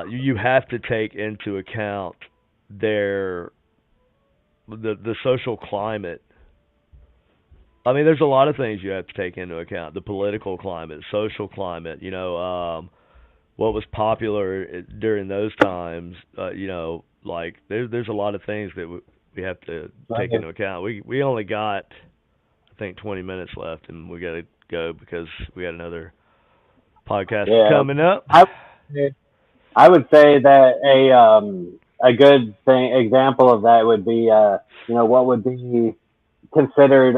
you have to take into account their the social climate. I mean, there's a lot of things you have to take into account: the political climate, social climate. What was popular during those times. Like there's a lot of things that we have to take into account. We only got I think 20 minutes left, and we got to go because we got another podcast yeah, coming up. I I would say that a good thing example of that would be what would be considered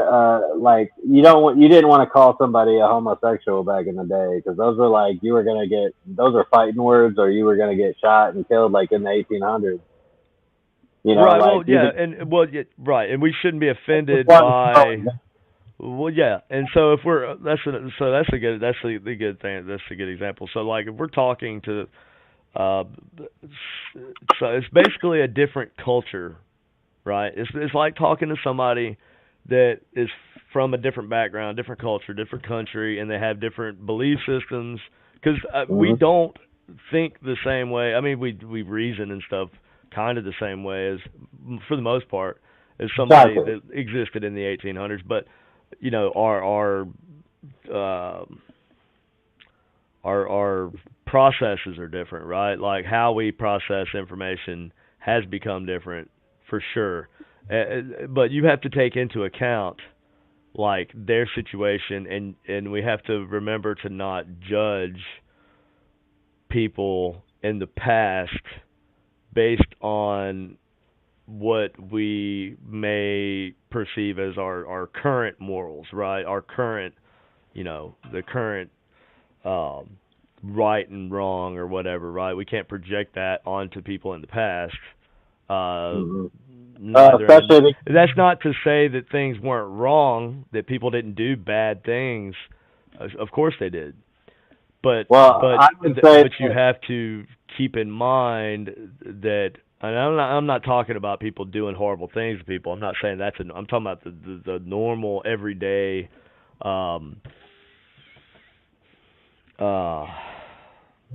like you didn't want to call somebody a homosexual back in the day because those were like you were gonna get those are fighting words or you were gonna get shot and killed like in the 1800s. Right. Like Well, you yeah, could and well, yeah, right, and we shouldn't be just offended one by. Well, yeah, and so if we're that's a good thing. That's a good example. So like if we're talking to, uh, so it's basically a different culture, right? It's like talking to somebody that is from a different background, different culture, different country, and they have different belief systems. Because we mm-hmm. don't think the same way. I mean, we reason and stuff kind of the same way as, for the most part, as somebody Exactly. that existed in the 1800s. But our uh, our processes are different, right? Like how we process information has become different for sure. But you have to take into account like their situation, and we have to remember to not judge people in the past based on what we may perceive as our current morals, right? Our current, the current um, right and wrong or whatever, right? We can't project that onto people in the past. Uh, Mm-hmm. neither in Especially That's not to say that things weren't wrong, that people didn't do bad things. Of course they did, Well, I would say but you that, have to keep in mind that, and I'm not talking about people doing horrible things to people. I'm not saying I'm talking about the normal everyday um uh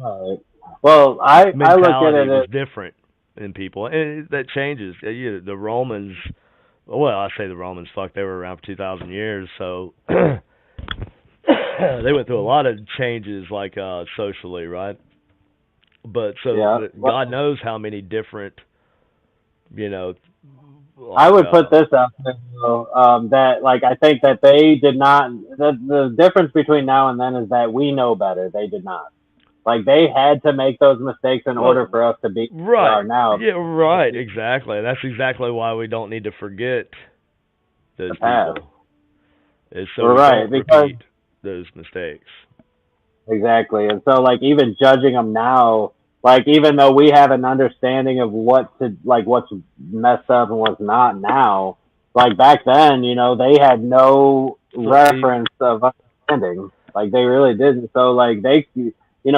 uh, well, I look at mentality it was as, different in people, and that changes. The Romans, well, I say the Romans, fuck, they were around for 2,000 years, so they went through a lot of changes, like socially, right? But so yeah. God Well, knows how many different, you know, I like would put this out there, though, that like I think that they did not. The difference between now and then is that we know better. They did not. Like they had to make those mistakes in order well, for us to be where we right, are now. yeah, right, exactly. That's exactly why we don't need to forget those The past. people, is so We're we right don't because repeat those mistakes. exactly, and so like even judging them now, like even though we have an understanding of what to like what's messed up and what's not now, like back then, they had no So see, reference of understanding. Like they really didn't. So like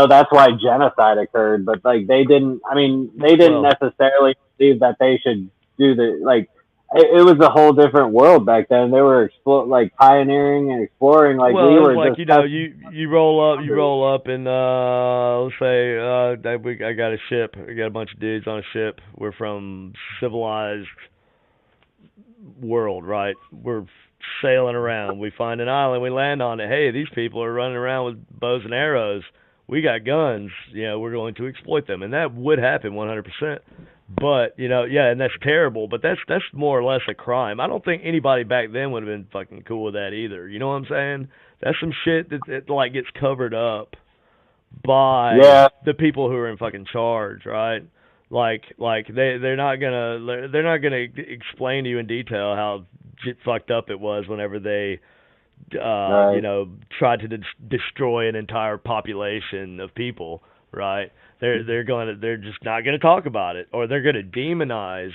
that's why genocide occurred. But like they didn't. I mean, they didn't well, necessarily believe that they should do the like. It was a whole different world back then. They were like pioneering and exploring. Like we Well, it was were like just testing you boundaries. roll up, and let's say I got a ship, I got a bunch of dudes on a ship. We're from civilized world, right? We're sailing around. We find an island, we land on it. Hey, these people are running around with bows and arrows. We got guns. We're going to exploit them, and that would happen 100%. But yeah, and that's terrible. But that's more or less a crime. I don't think anybody back then would have been fucking cool with that either. You know what I'm saying? That's some shit that like gets covered up by Yeah, the people who are in fucking charge, right? Like they're not gonna explain to you in detail how fucked up it was whenever they right. tried to destroy an entire population of people, right? They're just not going to talk about it, or they're going to demonize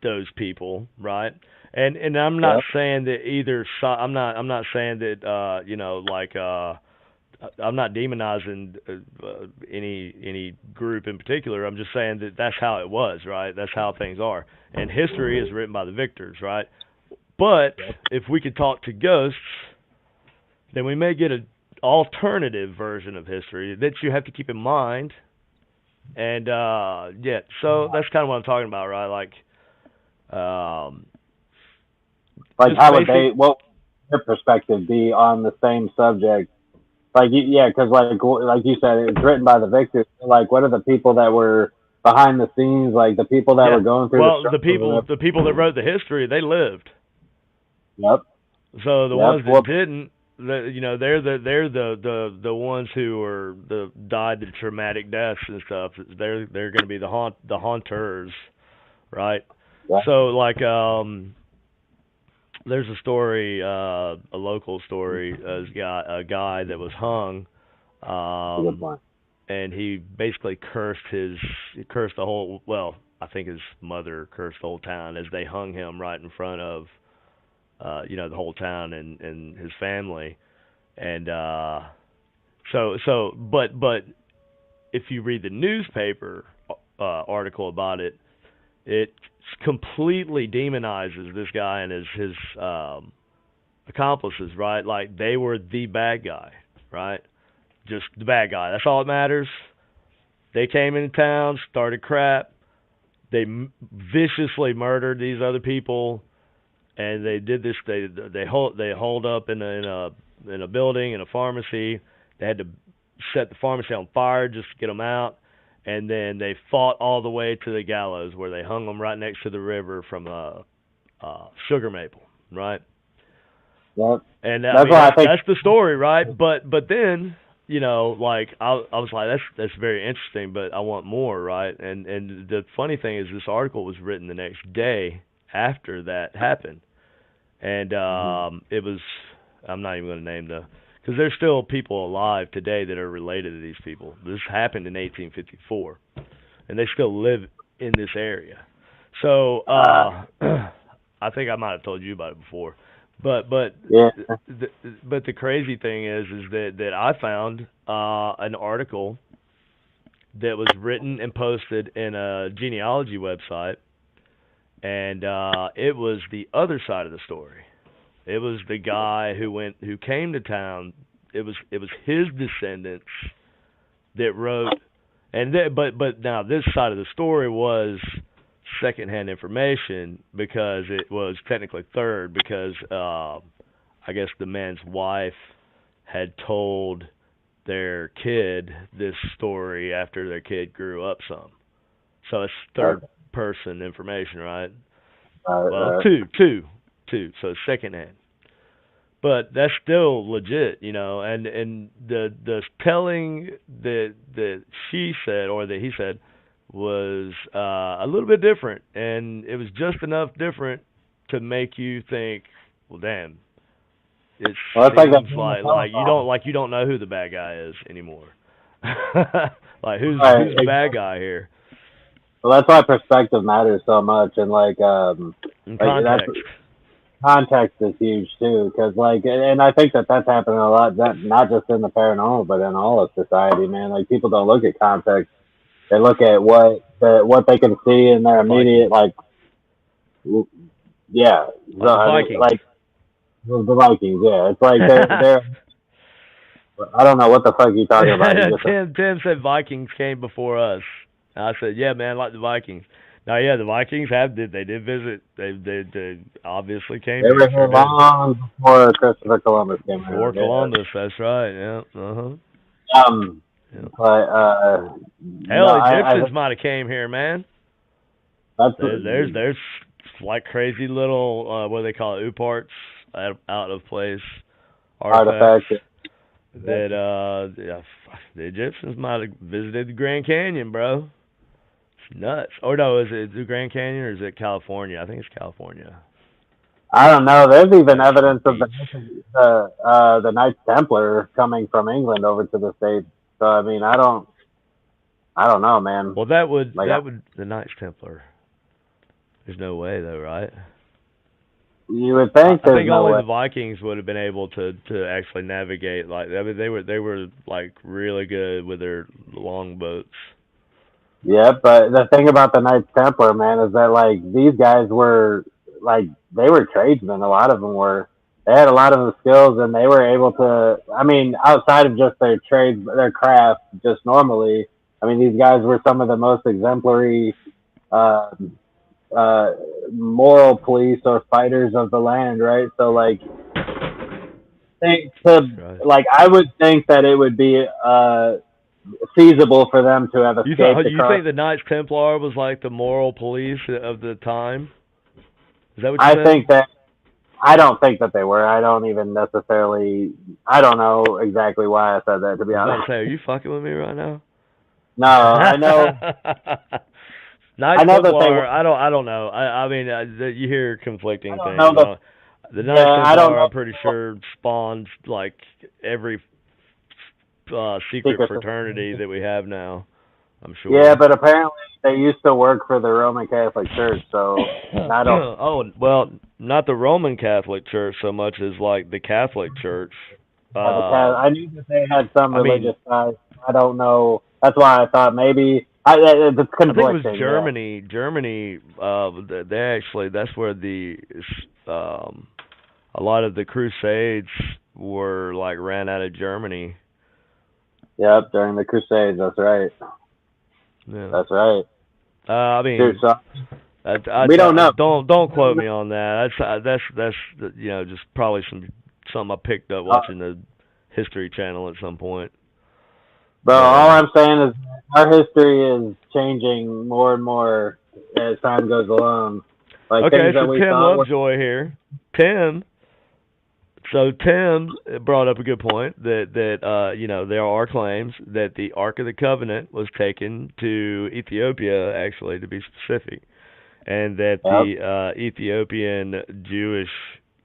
those people, right? And I'm not Yep. saying that I'm not saying that I'm not demonizing any group in particular. I'm just saying that that's how it was, right? That's how things are. And history is written by the victors, right? But if we could talk to ghosts, then we may get an alternative version of history that you have to keep in mind. And yeah, so that's kind of what I'm talking about, right? Like, Like, just how would basic. what would their perspective be on the same subject? Like, yeah, because like you said, it's written by the victors. Like, what are the people that were behind the scenes? Like the people that were Yeah. going through the Well, struggle or whatever. the people that wrote the history, they lived. Yep. So the Yep. ones that Well, didn't, they're the ones who are the died the traumatic deaths and stuff. They're going to be the haunters, right? yeah, So like there's a story, a local story. A guy that was hung, that's a good um, point. and he basically cursed the whole. Well, I think his mother cursed the whole town as they hung him right in front of, the whole town and his family. And but if you read the newspaper article about it, it completely demonizes this guy and his accomplices, right? Like they were the bad guy, right? Just the bad guy. That's all that matters. They came into town, started crap. They viciously murdered these other people, and they did this. They hold up in a building in a pharmacy. They had to set the pharmacy on fire just to get them out, and then they fought all the way to the gallows where they hung them right next to the river from sugar maple, right? Yep. And I That's mean why I think. that's the story, right? But then like I was like that's very interesting, but I want more, right? And the funny thing is this article was written the next day after that happened, and Mhm. it was I'm not even going to name the because there's still people alive today that are related to these people. This happened in 1854, and they still live in this area. So Uh, I think I might have told you about it before, but Yeah. the, but the crazy thing is that I found an article that was written and posted in a genealogy website, and it was the other side of the story. It was the guy who came to town. It was his descendants that wrote, but now this side of the story was secondhand information because it was technically third because I guess the man's wife had told their kid this story after their kid grew up some. So it's third Okay. person information, right? Right. Well, Right. two. So secondhand. But that's still legit, and the telling that she said or that he said was a little bit different, and it was just enough different to make you think, well, damn, it Well, it's like that seems thing with like you don't know who the bad guy is anymore. Like who's Right. the bad guy here Well, that's why perspective matters so much, and in like that's context. context is huge too, because and I think that that's happening a lot, not just in the paranormal, but in all of society, man. Like people don't look at context; they look at what they can see in their immediate, Vikings, yeah. So like the I mean, Vikings. like the Vikings, yeah. It's like they're. I don't know what the fuck you talking about. You just Tim said Vikings came before us. And I said, yeah, man, like the Vikings. Now, yeah, the Vikings they did visit. They obviously came they were here, here sure did. long before Christopher Columbus came Before here. Columbus, that's right. Yeah, uh-huh. Um, Yeah. but no, Hell, I Egyptians think might have came here, man. that's There's like crazy little what do they call it, uparts, out of place artifacts artifact. that yeah, the Egyptians might have visited the Grand Canyon, bro. It's nuts. Or no, is it the Grand Canyon or is it California? I think it's California. I don't know. There's even National evidence of Beach. the Knights Templar coming from England over to the states. So I mean, I don't know, man. Well, that would Like that would the Knights Templar. There's no way though, right? you would I, think I there's think no only way. the Vikings would have been able to actually navigate. Like I mean, they were like really good with their longboats. Yeah, but the thing about the Knights Templar, man, is that like these guys were like they were tradesmen. A lot of them were. They had a lot of the skills, and they were able to. I mean, outside of just their trades, their craft, just normally. I mean, these guys were some of the most exemplary uh, uh, moral police or fighters of the land, right? So think to Right. I would think that it would be feasible for them to have You escaped thought you across. think the Knights Templar was like the moral police of the time? Is that what you I said? think that I don't think that they were. I don't even necessarily. I don't know exactly why I said that. To be I was about honest, to say, are you fucking with me right now? no, I know. I Knights know that they were. Templar, I don't know. I mean, you hear I conflicting don't know things. that. The Knights Yeah, I don't Templar, know I'm pretty sure spawned like every secret secret fraternity society. that we have now. I'm Yeah, sure. but apparently they used to work for the Roman Catholic Church, so I don't. Oh well, not the Roman Catholic Church so much as like the Catholic Church. Yeah, I knew that they had some I mean, religious ties. I don't know. That's why I thought maybe it's I think it was conflicting. Yeah. Germany. Germany, they actually that's where um a lot of the Crusades were like ran out of Germany. Yep. During the Crusades. That's right. Yeah. That's right. I Dude, mean, so I we don't know. don't quote me on that. That's just probably something I picked up Uh, watching the History Channel at some point. But But all I'm saying is our history is changing more and more as time goes along. Like okay, things that so we Tim thought were. Lovejoy here. Tim Tim brought up a good point that there are claims that the Ark of the Covenant was taken to Ethiopia, actually to be specific, and that Yep. the Ethiopian Jewish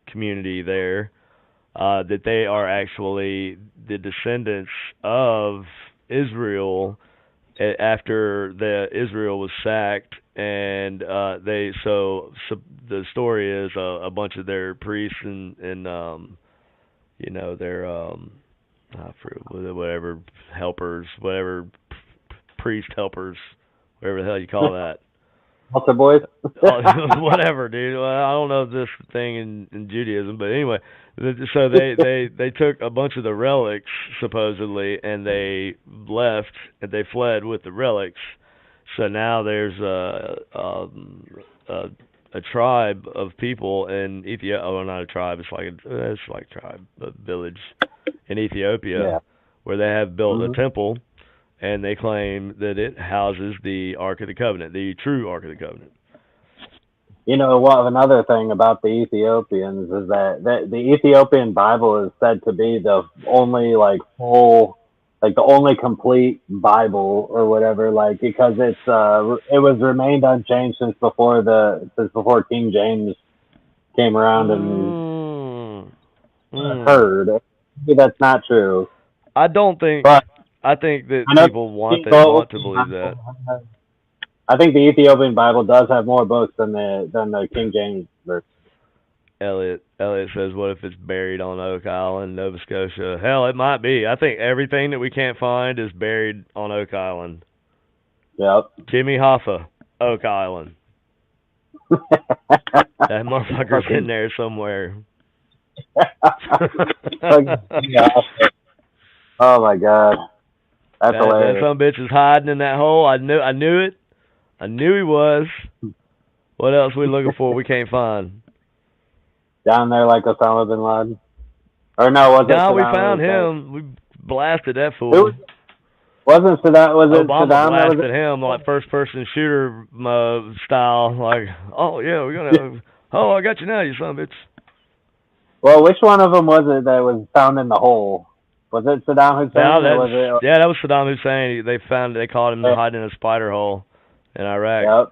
community there, that they are actually the descendants of Israel after the Israel was sacked, and the story is a bunch of their priests and their whatever helpers, whatever priest helpers, whatever the hell you call that. Altar boys. Whatever, dude. Well, I don't know this thing in Judaism, but anyway, so they took a bunch of the relics supposedly, and they left and they fled with the relics. So now there's a tribe of people in Ethiopia. Oh, not a tribe. It's like a tribe, a village in Ethiopia, Yeah. where they have built a Hmm. temple, and they claim that it houses the Ark of the Covenant, the true Ark of the Covenant. You know what? Another thing about the Ethiopians is that the Ethiopian Bible is said to be the only like full, like the only complete Bible or whatever. Like because it was remained unchanged since before King James came around and Mm, mm. heard. Maybe that's not true, I don't think. but I think that I know people the want to Ethiopian believe that. Bible. I think the Ethiopian Bible does have more books than the King James version. Elliot says, "What if it's buried on Oak Island, Nova Scotia?" Hell, it might be. I think everything that we can't find is buried on Oak Island. Yep. Jimmy Hoffa, Oak Island. That motherfucker's in there somewhere. Yeah. Oh my god, that's That hilarious. some bitch is hiding in that hole. I knew it. I knew he was. What else we looking for? We can't find. Down there like Osama bin Laden, or no, was it No, we Saddam found Hussein? him. We blasted that It was, fool. wasn't Saddam. Was it Obama Saddam that was blasted him like first person shooter style. Like, oh yeah, we're it? gonna. Oh, I got you now, you son of a bitch. Well, which one of them was it that was found in the hole? Was it Saddam Yeah, Hussein or was it? that was Saddam Hussein. They caught him hiding in a spider hole in Iraq.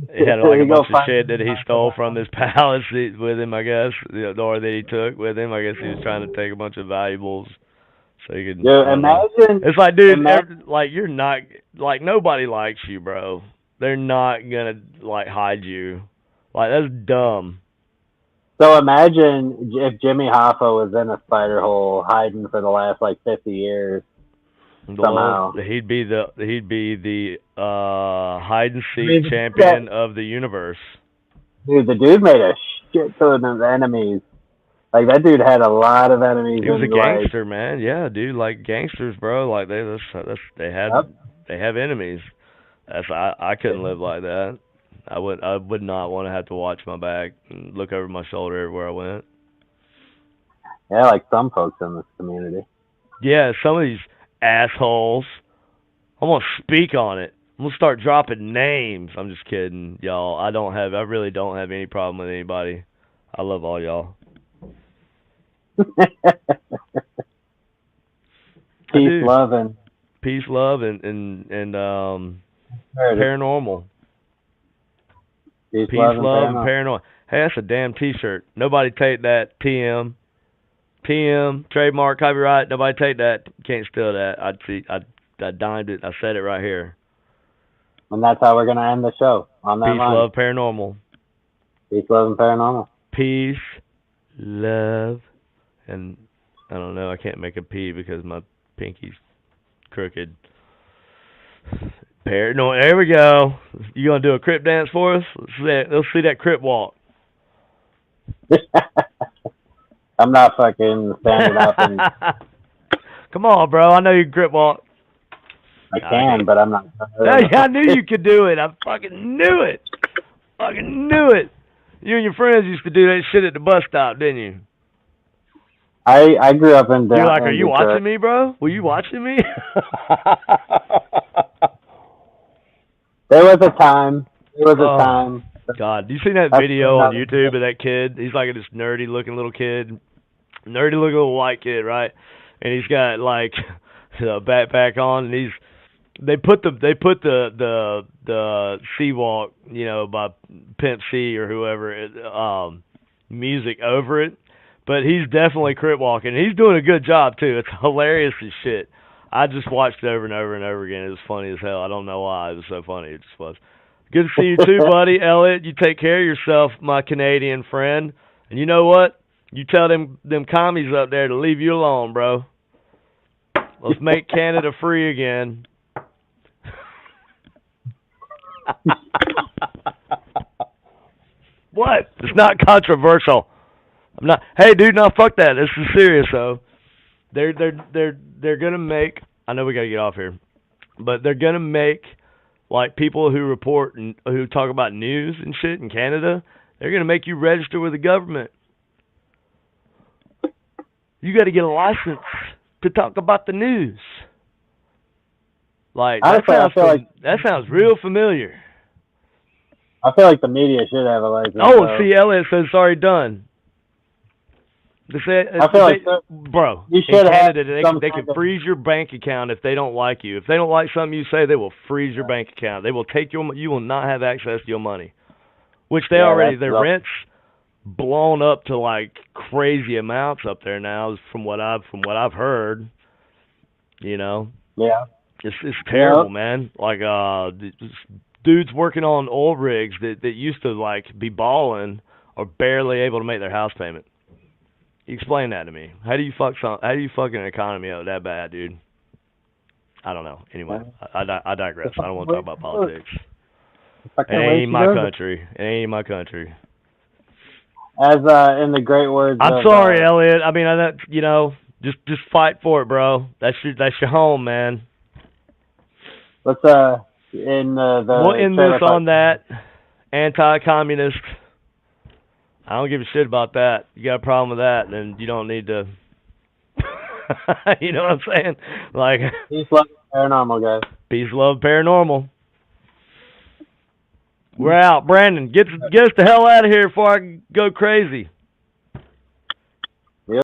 Yep. He had like a You go bunch of find shit that he stole from his palace with him, I guess, or that he took with him. I guess he was trying to take a bunch of valuables so he could. Dude, I don't know. imagine, It's like, dude, imagine. like you're not like nobody likes you, bro. They're not gonna like hide you. Like that's dumb. So imagine if Jimmy Hoffa was in a spider hole hiding for the last like 50 years Well, somehow. he'd be the hide and I seek mean, champion of the universe. dude, the dude made a shit ton of enemies. Like that dude had a lot of enemies He was a and like, gangster, man. Yeah, dude, like gangsters, bro. Like yep. they have enemies. I couldn't live like that. I would not want to have to watch my back and look over my shoulder everywhere I went. Yeah, like some folks in this community. Yeah, some of these assholes. I'm gonna speak on it. I'm gonna start dropping names. I'm just kidding, y'all. I really don't have any problem with anybody. I love all y'all. I Peace, do. love, and Peace, love, and meredith. paranormal. Peace, Peace, love, and love, and paramount. paranormal. Hey, that's a damn T-shirt. Nobody take that. TM, trademark, copyright. Nobody take that. Can't steal that. I dimed it. I said it right here. And that's how we're gonna end the show on that Peace, line. love, paranormal. Peace, love, and paranormal. Peace, love, and I don't know. I can't make a P because my pinky's crooked. No, there we go. You gonna do a crip dance for us? Let's see that crip walk. I'm not fucking standing up, and Come on, bro. I know you can crip walk. I can, but I'm not. I knew you could do it. I fucking knew it. Fucking knew it. You and your friends used to do that shit at the bus stop, didn't you? I grew up in. You're like, are in you Detroit. watching me, bro? Were you watching me? There was a time. There was a Oh, time. God. Do you see that That's video on another. YouTube of that kid? He's like this nerdy looking little kid. Nerdy looking little white kid, right? And he's got like a backpack on, and they put the Seawalk, by Pimp C or whoever, music over it. But he's definitely crip walking. He's doing a good job too. It's hilarious as shit. I just watched it over and over and over again. It was funny as hell. I don't know why. It was so funny. It just was. Good to see you too, buddy. Elliot, you take care of yourself, my Canadian friend. And you know what? You tell them commies up there to leave you alone, bro. Let's make Canada free again. What? It's not controversial. I'm not. Hey, dude, no, fuck that. This is serious, though. They're gonna make. I know we gotta get off here, but they're gonna make like people who report and who talk about news and shit in Canada. They're gonna make you register with the government. You got to get a license to talk about the news. Like Honestly, that sounds real familiar. I feel like the media should have a license. Oh, though. see, Elliot says sorry, done. I feel like bro, you in should have Canada, they can freeze your bank account if they don't like you. If they don't like something you say, they will freeze your bank account. They will take you will not have access to your money. Which they already, their rent's blown up to like crazy amounts up there now, from what I've heard. You know. Yeah. It's terrible, man. Like dudes working on oil rigs that used to like be balling are barely able to make their house payment. Explain that to me. How do you fuck an economy up that bad, dude? I don't know. Anyway, I digress. I don't want to talk about politics. It ain't my country. It ain't my country. As in the great words. I'm sorry, Elliot. I mean, just fight for it, bro. That's your home, man. Let's in the. We'll end this on that. Anti-communist. I don't give a shit about that. You got a problem with that, then you don't need to. You know what I'm saying? Like. Peace, love, paranormal, guys. Peace, love, paranormal. We're out. Brandon, get us the hell out of here before I go crazy.